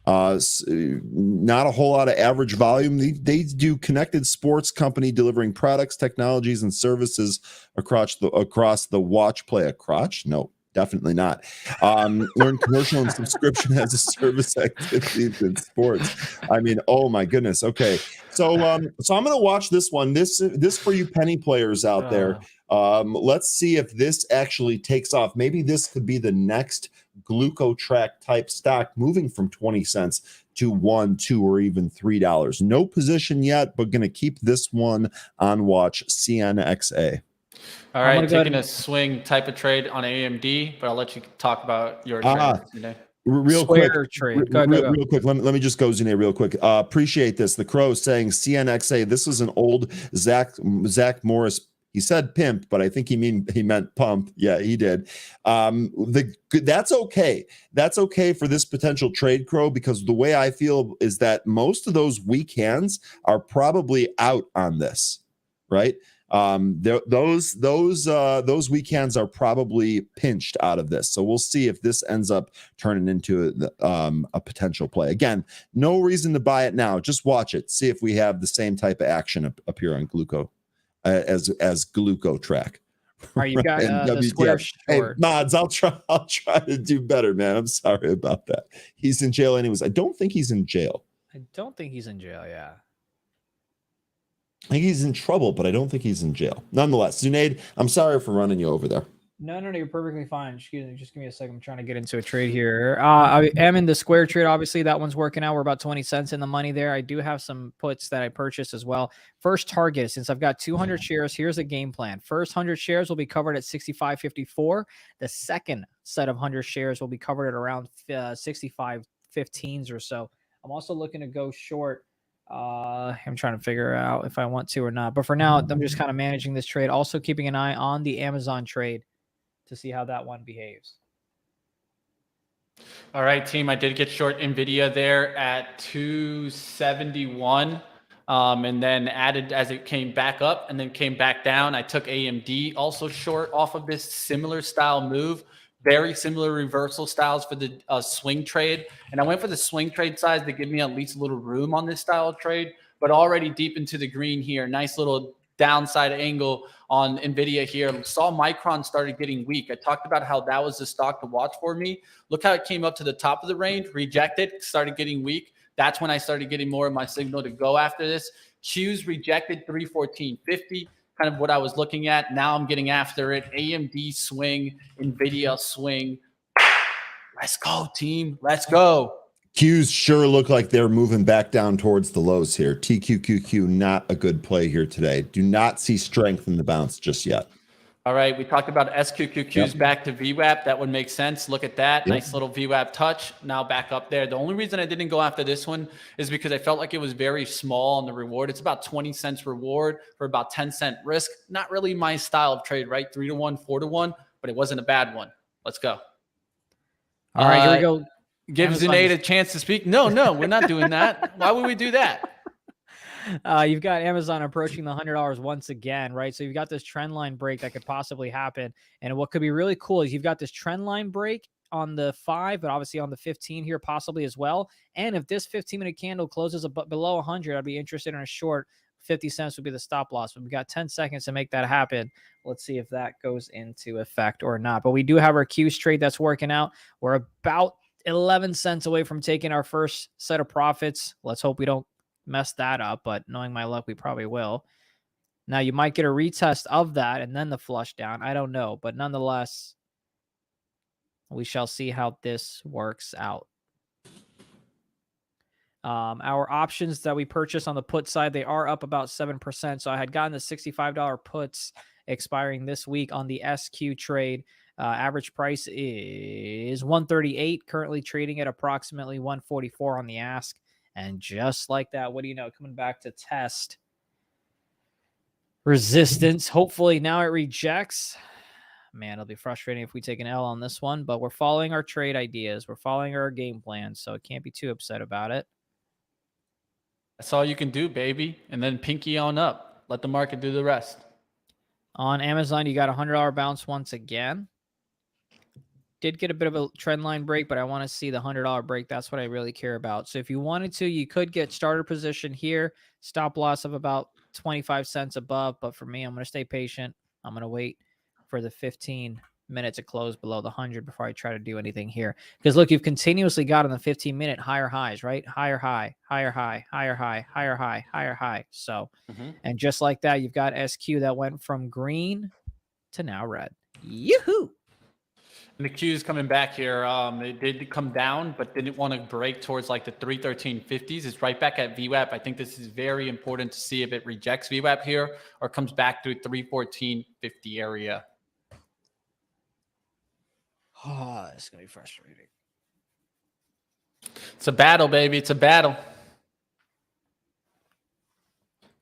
Not a whole lot of average volume. They do connected sports company delivering products, technologies, and services across the watch play. A crotch? No, definitely not. Learn commercial and subscription as a service activities in sports. I mean, oh my goodness. Okay, so I'm going to watch this one. This for you penny players out there. Let's see if this actually takes off. Maybe this could be the next GlucoTrack type stock, moving from 20 cents to $1, $2, or even $3. No position yet, but going to keep this one on watch. CNXA. All right, taking a swing type of trade on AMD, but I'll let you talk about your trade today. Real quick. Real quick. Let me just go, Zunaid, real quick. Appreciate this. The Crow saying CNXA. This is an old Zach Morris. He said pimp, but I think he meant pump. Yeah, he did. That's okay. That's okay for this potential trade, Crow, because the way I feel is that most of those weak hands are probably out on this, right? Those weak hands are probably pinched out of this. So we'll see if this ends up turning into a potential play. Again, no reason to buy it now. Just watch it. See if we have the same type of action appear on Gluco. As GlucoTrack. All right, you got the square short. Hey, Mods, I'll try to do better, man. I'm sorry about that. He's in jail anyways. I don't think he's in jail. I don't think he's in jail, yeah. I think he's in trouble, but I don't think he's in jail. Nonetheless, Zunaid, I'm sorry for running you over there. No, you're perfectly fine. Excuse me, just give me a second. I'm trying to get into a trade here. I am in the square trade. Obviously, that one's working out. We're about 20 cents in the money there. I do have some puts that I purchased as well. First target, since I've got 200 shares, here's a game plan. First 100 shares will be covered at 65.54. The second set of 100 shares will be covered at around 65.15s or so. I'm also looking to go short I'm trying to figure out if I want to or not. But for now, I'm just kind of managing this trade. Also keeping an eye on the Amazon trade to see how that one behaves. All right, team. I did get short NVIDIA there at 271. And then added as it came back up and then came back down. I took AMD also short off of this similar style move. Very similar reversal styles for the swing trade. And I went for the swing trade size to give me at least a little room on this style of trade, but already deep into the green here. Nice little downside angle on NVIDIA here. Saw Micron started getting weak. I talked about how that was the stock to watch for me. Look how it came up to the top of the range, rejected, started getting weak. That's when I started getting more of my signal to go after this. Q's rejected 314.50, kind of what I was looking at. Now I'm getting after it. AMD swing, NVIDIA swing. Let's go, team. Let's go. Qs sure look like they're moving back down towards the lows here. TQQQ, not a good play here today. Do not see strength in the bounce just yet. All right, we talked about SQQQs back to VWAP. That would make sense. Look at that. Nice little VWAP touch. Now back up there. The only reason I didn't go after this one is because I felt like it was very small on the reward. It's about 20 cents reward for about 10-cent risk. Not really my style of trade, right? 3-to-1, 4-to-1, but it wasn't a bad one. Let's go. All right, here we go. Give Zunaid a chance to speak. No, we're not doing that. Why would we do that? You've got Amazon approaching the $100 once again, right? So you've got this trend line break that could possibly happen. And what could be really cool is you've got this trend line break on the 5, but obviously on the 15 here possibly as well. And if this 15-minute candle closes below 100, I'd be interested in a short. 50 cents would be the stop loss. But we've got 10 seconds to make that happen. Let's see if that goes into effect or not. But we do have our Q's trade that's working out. We're about 11 cents away from taking our first set of profits. Let's hope we don't mess that up, but knowing my luck, we probably will. Now you might get a retest of that and then the flush down. I don't know, but nonetheless, we shall see how this works out. Our options that we purchased on the put side, they are up about 7%. So I had gotten the $65 puts expiring this week on the SQ trade. Average price is 138, currently trading at approximately 144 on the ask. And just like that, what do you know? Coming back to test resistance. Hopefully now it rejects. Man, it'll be frustrating if we take an L on this one, but we're following our trade ideas. We're following our game plan, so it can't be too upset about it. That's all you can do, baby. And then pinky on up. Let the market do the rest. On Amazon, you got a $100 bounce once again. Did get a bit of a trend line break, but I want to see the $100 break. That's what I really care about. So if you wanted to, you could get starter position here. Stop loss of about 25 cents above. But for me, I'm going to stay patient. I'm going to wait for the 15 minutes to close below the 100 before I try to do anything here. Because look, you've continuously got on the 15-minute higher highs, right? Higher high, higher high, higher high, higher high, higher high. So, and just like that, you've got SQ that went from green to now red. Yoo-hoo! And the Q's coming back here. They did come down, but didn't want to break towards like the 313.50s. It's right back at VWAP. I think this is very important to see if it rejects VWAP here or comes back to 314.50 area. Oh, it's going to be frustrating. It's a battle, baby. It's a battle.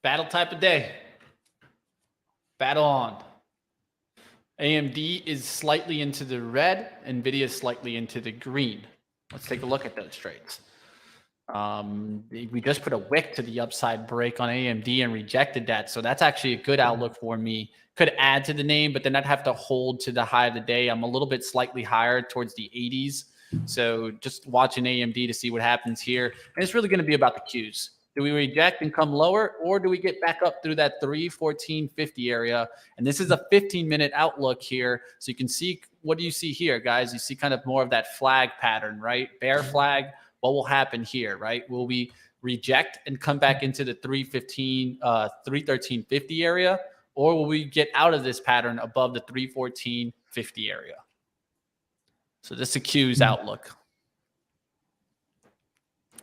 Battle type of day. Battle on. AMD is slightly into the red. NVIDIA is slightly into the green. Let's take a look at those trades. We just put a wick to the upside break on AMD and rejected that. So that's actually a good outlook for me. Could add to the name, but then I'd have to hold to the high of the day. I'm a little bit slightly higher towards the 80s. So just watching AMD to see what happens here. And it's really going to be about the Qs. Do we reject and come lower, or do we get back up through that 314.50 area? And this is a 15-minute outlook here. So you can see, what do you see here, guys? You see kind of more of that flag pattern, right? Bear flag. What will happen here, right? Will we reject and come back into the 313.50 area, or will we get out of this pattern above the 314.50 area? So this is Q's outlook.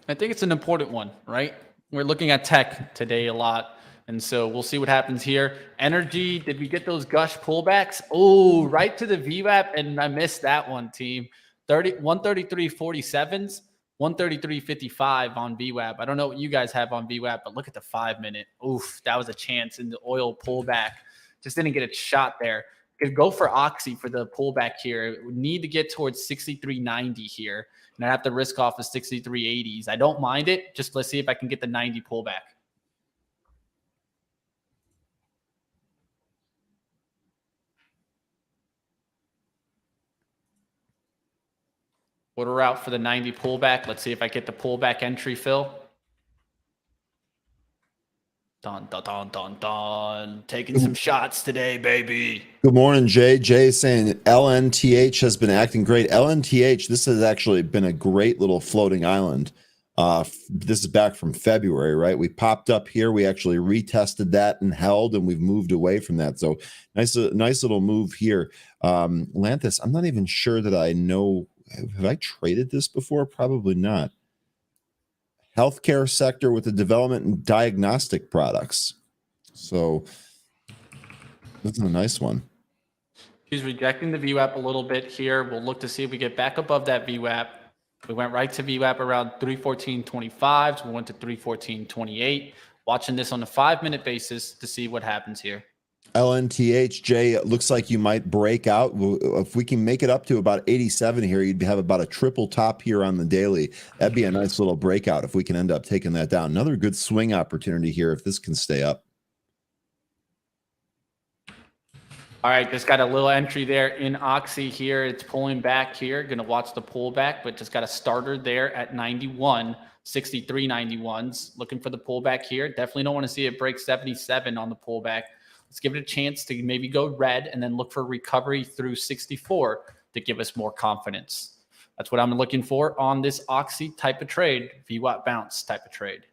I think it's an important one, right? We're looking at tech today a lot, and so we'll see what happens here. Energy, did we get those gush pullbacks? Oh, right to the VWAP, and I missed that one, team. 133.47s, 133.55 on VWAP. I don't know what you guys have on VWAP, but look at the 5-minute. Oof, that was a chance in the oil pullback. Just didn't get a shot there. Could go for Oxy for the pullback here. We need to get towards 63.90 here, and I have to risk off of 63.80s. I don't mind it. Just let's see if I can get the 90 pullback. Order out for the 90 pullback. Let's see if I get the pullback entry fill. Dun, dun, dun, dun, dun. Taking some shots today, baby. Good morning, Jay. Jay is saying LNTH has been acting great. LNTH, this has actually been a great little floating island. This is back from February, right? We popped up here. We actually retested that and held, and we've moved away from that. So nice little move here. Lanthus, I'm not even sure that I know. Have I traded this before? Probably not. Healthcare sector with the development and diagnostic products. So that's a nice one. He's rejecting the VWAP a little bit here. We'll look to see if we get back above that VWAP. We went right to VWAP around 314.25. So we went to 314.28. Watching this on a 5-minute basis to see what happens here. LNTH, Jay, it looks like you might break out. If we can make it up to about 87 here, you'd have about a triple top here on the daily. That'd be a nice little breakout if we can end up taking that down. Another good swing opportunity here if this can stay up. All right, just got a little entry there in Oxy here. It's pulling back here. Going to watch the pullback, but just got a starter there at 91, 63.91s. Looking for the pullback here. Definitely don't want to see it break 77 on the pullback. Let's give it a chance to maybe go red and then look for recovery through 64 to give us more confidence. That's what I'm looking for on this Oxy type of trade, VWAP bounce type of trade.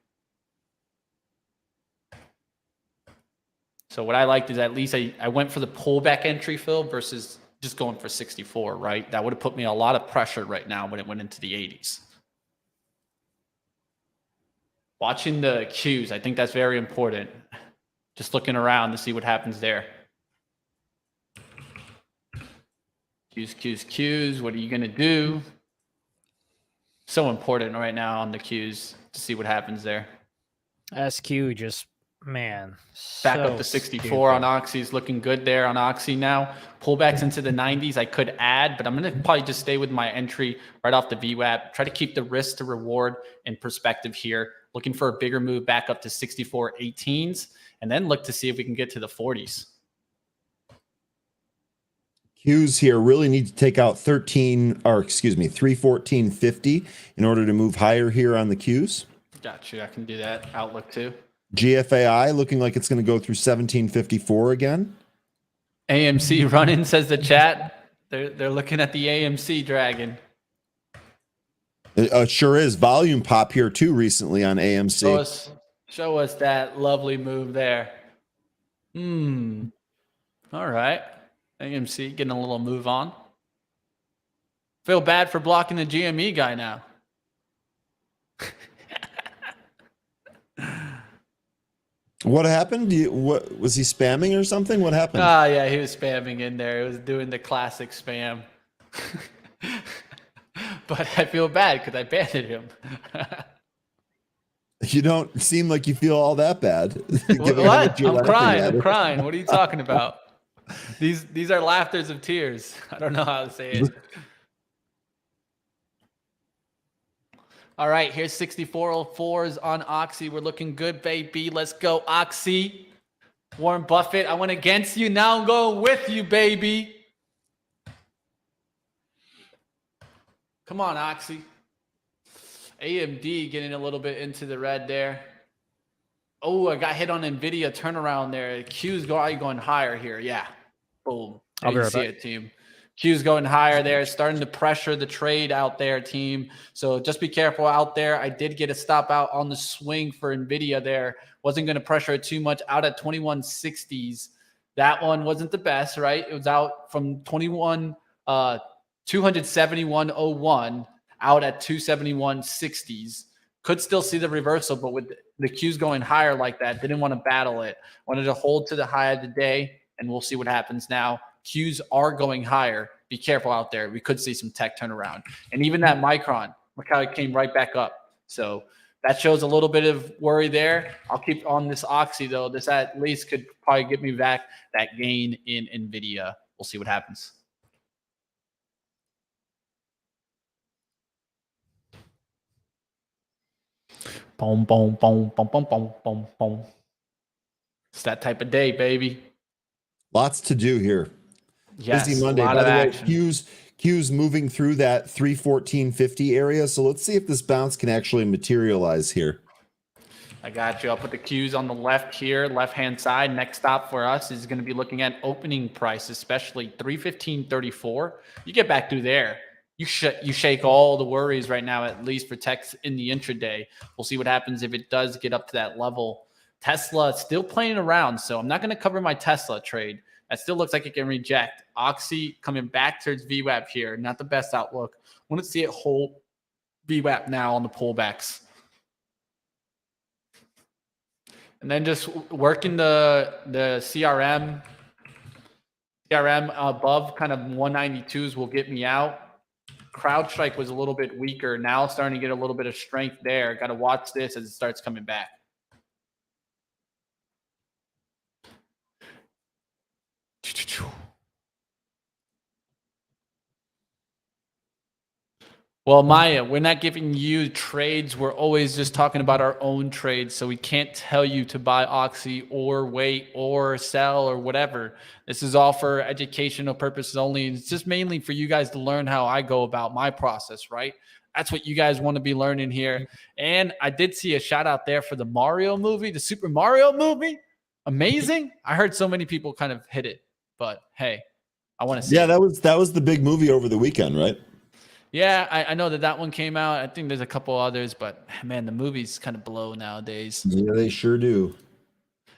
So what I liked is at least I went for the pullback entry fill versus just going for 64, right? That would have put me a lot of pressure right now when it went into the 80s. Watching the cues, I think that's very important. Just looking around to see what happens there. Cues. What are you going to do? So important right now on the cues to see what happens there. SQ just, man. Back up to 64 on Oxy is looking good there on Oxy now. Pullbacks into the 90s I could add, but I'm going to probably just stay with my entry right off the VWAP. Try to keep the risk to reward in perspective here. Looking for a bigger move back up to 64.18s. And then look to see if we can get to the 40s. Qs here really need to take out 314.50 in order to move higher here on the Qs. Got you. I can do that outlook too. GFAI looking like it's going to go through 1754 again. AMC running, says the chat. They're looking at the AMC dragon. It sure is. Volume pop here too recently on AMC. Show us that lovely move there. All right. AMC getting a little move on. Feel bad for blocking the GME guy now. What happened? What was he spamming or something? What happened? Yeah, he was spamming in there. He was doing the classic spam. But I feel bad because I banned him. You don't seem like you feel all that bad. What? I'm crying. What are you talking about? These are laughters of tears. I don't know how to say it. All right, here's 6404s on Oxy. We're looking good, baby. Let's go, Oxy. Warren Buffett, I went against you. Now I'm going with you, baby. Come on, Oxy. AMD getting a little bit into the red there. Oh, I got hit on NVIDIA turnaround there. Q's going higher here. Yeah. Boom. I'll be right see back. it, team. Q's going higher there, starting to pressure the trade out there, team. So just be careful out there. I did get a stop out on the swing for NVIDIA there. Wasn't going to pressure it too much out at 2160s. That one wasn't the best, right? It was out from 271.01 out at 271.60s. Could still see the reversal, but with the Q's going higher like that, didn't want to battle it. Wanted to hold to the high of the day, and we'll see what happens now. Q's are going higher. Be careful out there. We could see some tech turnaround. And even that Micron Look how it came right back up. So that shows a little bit of worry there. I'll keep on this Oxy, though. This at least could probably get me back that gain in NVIDIA. We'll see what happens. Boom, boom, boom, boom, boom, boom, boom, boom. It's that type of day, baby. Lots to do here. Yes, Busy Monday. a lot By of the way, action. Q's moving through that 314.50 area. So let's see if this bounce can actually materialize here. I got you. I'll put the Qs on the left here, left-hand side. Next stop for us is going to be looking at opening price, especially 315.34. You get back through there. You shake all the worries right now, at least for techs in the intraday. We'll see what happens if it does get up to that level. Tesla still playing around, so I'm not going to cover my Tesla trade. That still looks like it can reject. Oxy coming back towards VWAP here. Not the best outlook. Want to see it hold VWAP now on the pullbacks. And then just working the CRM. CRM above kind of 192s will get me out. CrowdStrike was a little bit weaker. Now starting to get a little bit of strength there. Got to watch this as it starts coming back. Well, Maya, we're not giving you trades. We're always just talking about our own trades. So we can't tell you to buy Oxy or wait or sell or whatever. This is all for educational purposes only. It's just mainly for you guys to learn how I go about my process, right? That's what you guys want to be learning here. And I did see a shout out there for the Mario movie, the Super Mario movie. Amazing. I heard so many people kind of hit it, but hey, I want to see it. that was the big movie over the weekend, right? Yeah, I know that one came out. I think there's a couple others, but man, the movies kind of blow nowadays. Yeah, they sure do.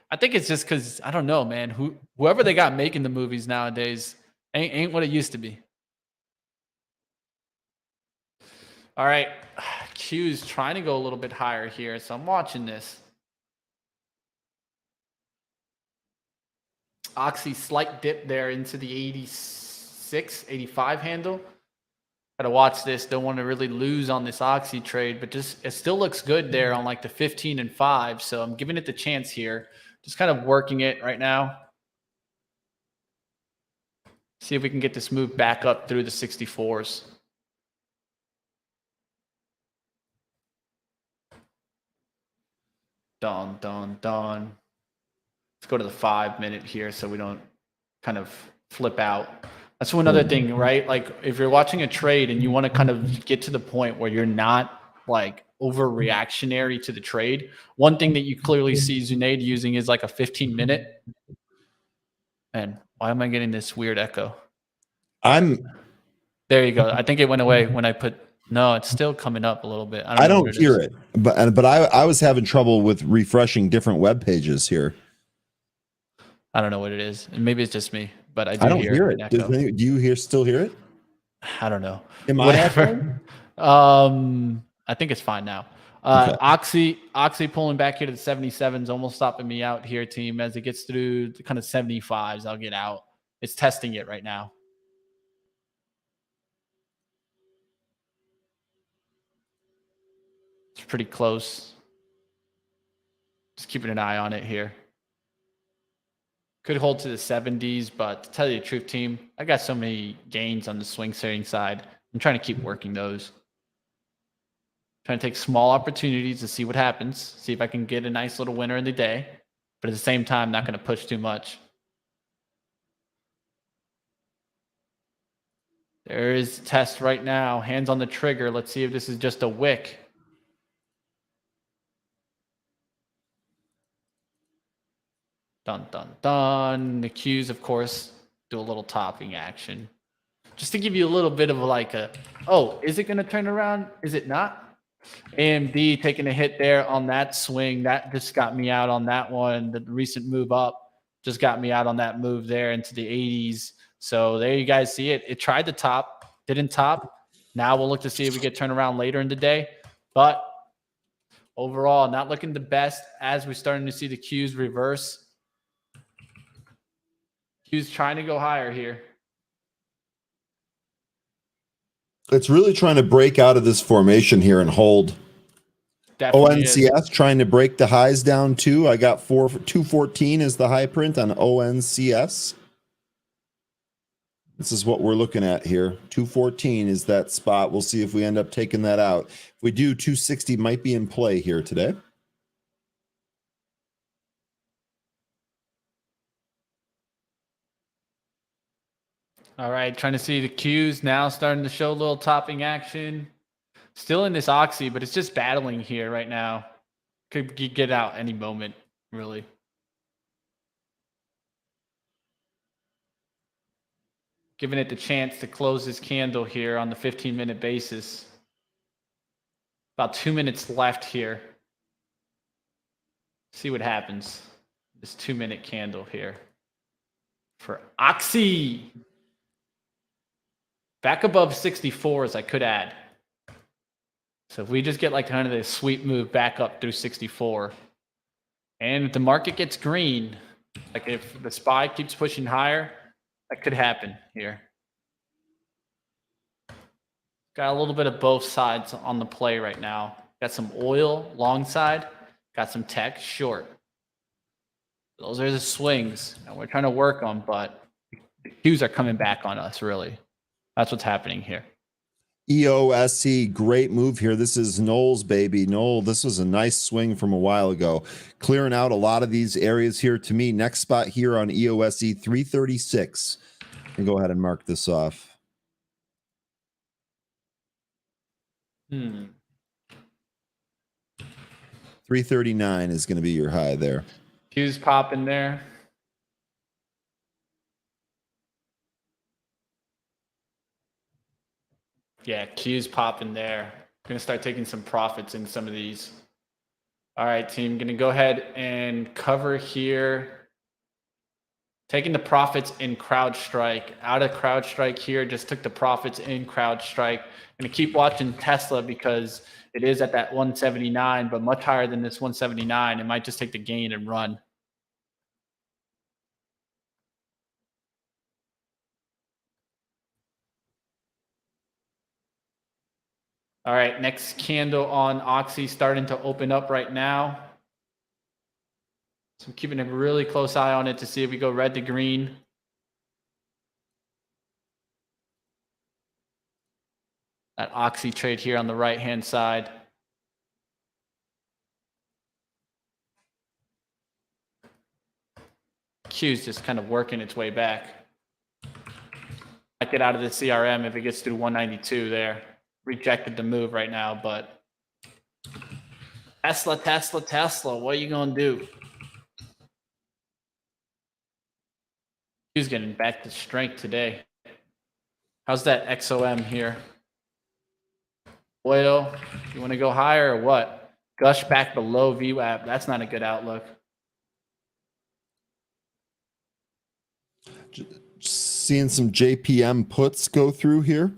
I think it's just because I don't know, man. Whoever they got making the movies nowadays ain't what it used to be. All right, Q's trying to go a little bit higher here, so I'm watching this. Oxy slight dip there into the 86, 85 handle. Got to watch this. Don't want to really lose on this Oxy trade, but just it still looks good there on like the 15 and 5. So I'm giving it the chance here. Just kind of working it right now. See if we can get this move back up through the 64s. Done, done, done. Let's go to the 5 minute here so we don't kind of flip out. That's another thing, right? Like if you're watching a trade and you want to kind of get to the point where you're not like overreactionary to the trade, one thing that you clearly see Zunaid using is like a 15-minute. And why am I getting this weird echo? There you go. I think it went away when I put. No, it's still coming up a little bit. I don't hear it, but I was having trouble with refreshing different web pages here. I don't know what it is. Maybe it's just me, but I don't hear it. Do you still hear it? I don't know. Whatever. I think it's fine now. Okay. Oxy pulling back here to the 77s, almost stopping me out here, team. As it gets through the kind of 75s, I'll get out. It's testing it right now. It's pretty close. Just keeping an eye on it here. Could hold to the 70s, but to tell you the truth, team, I got so many gains on the swing trading side. I'm trying to keep working those. Trying to take small opportunities to see what happens. See if I can get a nice little winner in the day. But at the same time, not going to push too much. There is a test right now. Hands on the trigger. Let's see if this is just a wick. Dun, dun, dun. The Qs, of course, do a little topping action. Just to give you a little bit of like a, oh, is it going to turn around? Is it not? AMD taking a hit there on that swing. That just got me out on that one. The recent move up just got me out on that move there into the 80s. So there you guys see it. It tried to top, didn't top. Now we'll look to see if we get turned around later in the day. But overall, not looking the best as we're starting to see the Qs reverse. Qs trying to go higher here. It's really trying to break out of this formation here and hold. Definitely is. ONCS trying to break the highs down too. I got 214 is the high print on ONCS. This is what we're looking at here. 214 is that spot. We'll see if we end up taking that out. If we do, 260 might be in play here today. All right, trying to see the Qs now starting to show a little topping action. Still in this oxy, but it's just battling here right now. Could get out any moment, really. Giving it the chance to close this candle here on the 15-minute basis. About 2 minutes left here. See what happens. This 2-minute candle here for Oxy. Back above 64s, I could add. So if we just get like kind of this sweep move back up through 64, and if the market gets green, like if the SPY keeps pushing higher, that could happen here. Got a little bit of both sides on the play right now. Got some oil long side, got some tech short. Those are the swings, and we're trying to work them, but the Qs are coming back on us, really. That's what's happening here. EOSC, great move here. This is Knowles, baby. Knoll, this was a nice swing from a while ago. Clearing out a lot of these areas here to me. Next spot here on EOSC, 336. And go ahead and mark this off. 339 is going to be your high there. Qs popping there. Yeah, Qs popping there. Gonna start taking some profits in some of these. All right, team, gonna go ahead and cover here. Taking the profits in CrowdStrike. Out of CrowdStrike here, just took the profits in CrowdStrike. Gonna keep watching Tesla because it is at that 179, but much higher than this 179. It might just take the gain and run. All right, next candle on Oxy starting to open up right now. So I'm keeping a really close eye on it to see if we go red to green. That Oxy trade here on the right-hand side. Q's just kind of working its way back. Might get out of the CRM if it gets through 192 there. Rejected the move right now, but Tesla, what are you gonna do? He's getting back to strength today. How's that XOM here? Oil, you want to go higher or what? Gush back below VWAP. That's not a good outlook. Seeing some JPM puts go through here.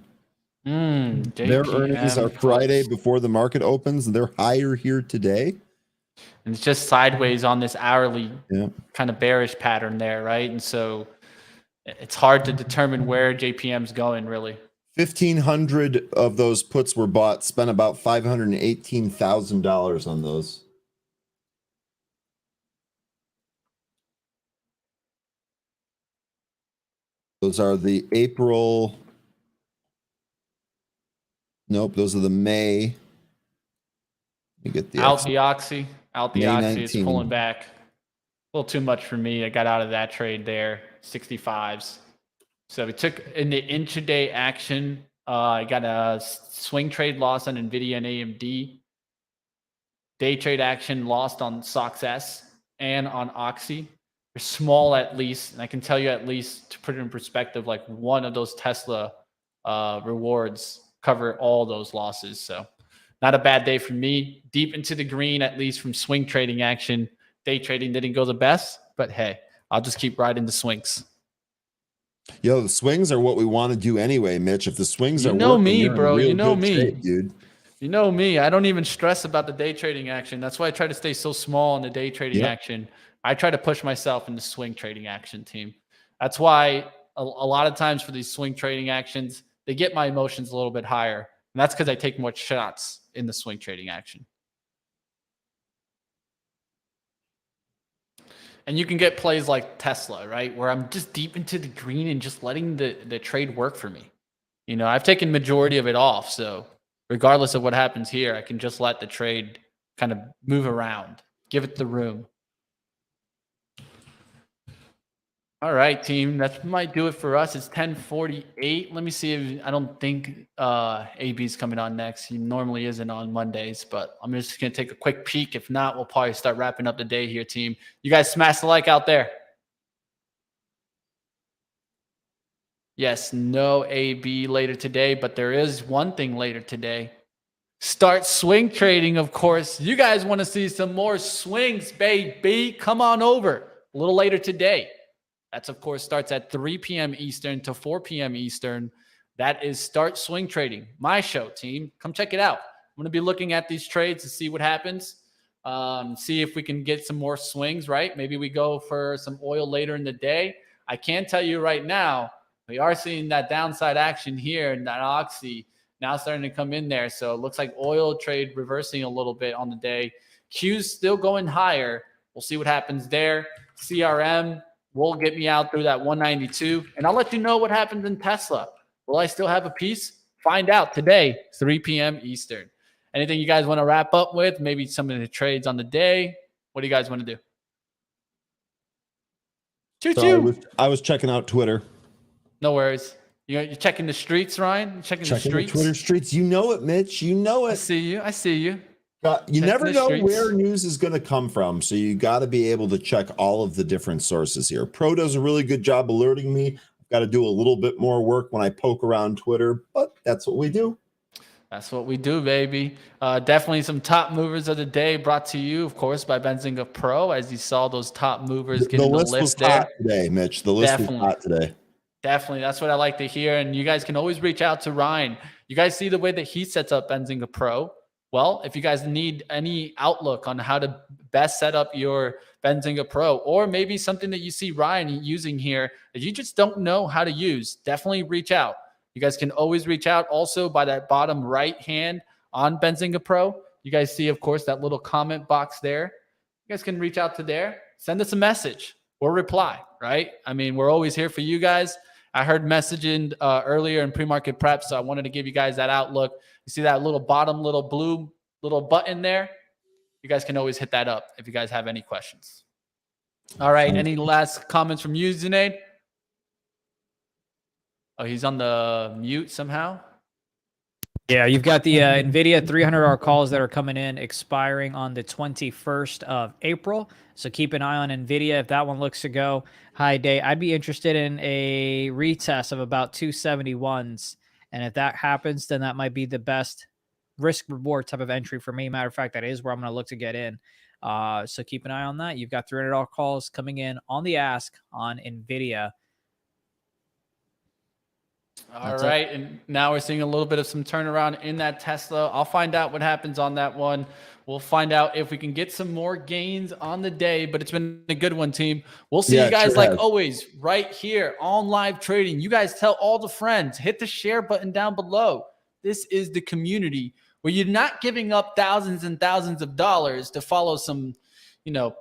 Their earnings are Friday before the market opens, and they're higher here today. And it's just sideways on this hourly kind of bearish pattern there, right? And so it's hard to determine where JPM's going, really. 1,500 of those puts were bought, spent about $518,000 on those. Those are the April. Nope, those are the May. You get the out the Oxy. It's 19. pulling back. A little too much for me. I got out of that trade there. 65s. So we took in the intraday action. I got a swing trade loss on NVIDIA and AMD. Day trade action lost on SOXS and on Oxy. They're small at least. And I can tell you at least, to put it in perspective, like one of those Tesla rewards cover all those losses. So not a bad day for me. Deep into the green, at least from swing trading action. Day trading didn't go the best, but hey, I'll just keep riding the swings. Yo, the swings are what we want to do anyway, Mitch. If the swings are working, me, bro. You know me, shape, dude. You know me. I don't even stress about the day trading action. That's why I try to stay so small in the day trading action. I try to push myself in the swing trading action, team. That's why a lot of times for these swing trading actions, they get my emotions a little bit higher. And that's because I take more shots in the swing trading action. And you can get plays like Tesla, right? Where I'm just deep into the green and just letting the trade work for me. You know, I've taken majority of it off. So regardless of what happens here, I can just let the trade kind of move around, give it the room. All right, team. That might do it for us. It's 10:48. Let me see if I don't think AB's coming on next. He normally isn't on Mondays, but I'm just going to take a quick peek. If not, we'll probably start wrapping up the day here, team. You guys smash the like out there. Yes, no AB later today, but there is one thing later today. Start swing trading, of course. You guys want to see some more swings, baby. Come on over a little later today. That's, of course, starts at 3 p.m. Eastern to 4 p.m. Eastern. That is Start Swing Trading, my show, team. Come check it out. I'm going to be looking at these trades to see what happens, see if we can get some more swings, right? Maybe we go for some oil later in the day. I can tell you right now, we are seeing that downside action here, and that Oxy now starting to come in there. So it looks like oil trade reversing a little bit on the day. Q's still going higher. We'll see what happens there. CRM will get me out through that 192. And I'll let you know what happens in Tesla. Will I still have a piece? Find out today, 3 p.m. Eastern. Anything you guys want to wrap up with? Maybe some of the trades on the day. What do you guys want to do? Choo-choo. I was checking out Twitter. No worries. You're checking the streets, Ryan? You're checking the streets? The Twitter streets. You know it, Mitch. You know it. I see you. I see you. You never know where news is going to come from, so you got to be able to check all of the different sources here. Pro does a really good job alerting me. I've got to do a little bit more work when I poke around Twitter, but that's what we do. That's what we do, baby. Definitely some top movers of the day brought to you, of course, by Benzinga Pro, as you saw those top movers getting the list lift was hot today, Mitch. The list was hot today. Definitely. That's what I like to hear. And you guys can always reach out to Ryan. You guys see the way that he sets up Benzinga Pro. Well, if you guys need any outlook on how to best set up your Benzinga Pro, or maybe something that you see Ryan using here that you just don't know how to use, definitely reach out. You guys can always reach out also by that bottom right hand on Benzinga Pro. You guys see, of course, that little comment box there. You guys can reach out to there, send us a message or reply, right? I mean, we're always here for you guys. I heard messaging earlier in pre-market prep, so I wanted to give you guys that outlook. You see that little bottom little blue little button there? You guys can always hit that up if you guys have any questions. All right, any last comments from you, Zunaid? Oh, he's on the mute somehow. Yeah, you've got the NVIDIA 300-hour calls that are coming in, expiring on the 21st of April. So keep an eye on NVIDIA if that one looks to go high day. I'd be interested in a retest of about 271s. And if that happens, then that might be the best risk-reward type of entry for me. Matter of fact, that is where I'm going to look to get in. So keep an eye on that. You've got 300-hour calls coming in on the ask on NVIDIA. All right, and now we're seeing a little bit of some turnaround in that Tesla. I'll find out what happens on that one. We'll find out if we can get some more gains on the day, but it's been a good one, team. We'll see you guys like always right here on live trading. You guys tell all the friends, hit the share button down below. This is the community where you're not giving up thousands and thousands of dollars to follow some,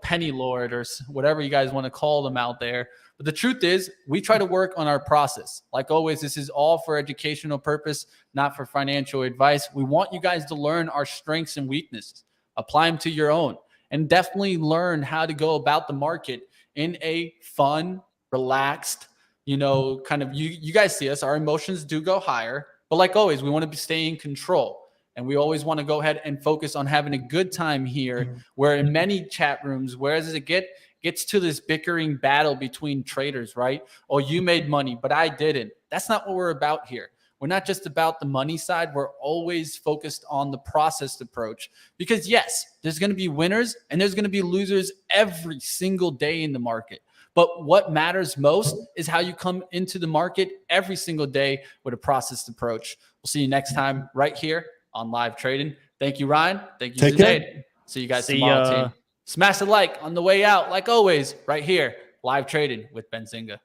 penny lord or whatever you guys want to call them out there. But the truth is, we try to work on our process. Like always, this is all for educational purpose, not for financial advice. We want you guys to learn our strengths and weaknesses, apply them to your own, and definitely learn how to go about the market in a fun, relaxed, kind of, you guys see us, our emotions do go higher, but like always, we want to stay in control. And we always want to go ahead and focus on having a good time here, where in many chat rooms, whereas it gets to this bickering battle between traders, right? Oh, you made money, but I didn't. That's not what we're about here. We're not just about the money side. We're always focused on the processed approach, because yes, there's going to be winners and there's going to be losers every single day in the market. But what matters most is how you come into the market every single day with a processed approach. We'll see you next time right here on Live Trading. Thank you, Ryan. Thank you, Zunaid. See you guys tomorrow, team. Smash the like on the way out, like always, right here, Live Trading with Benzinga.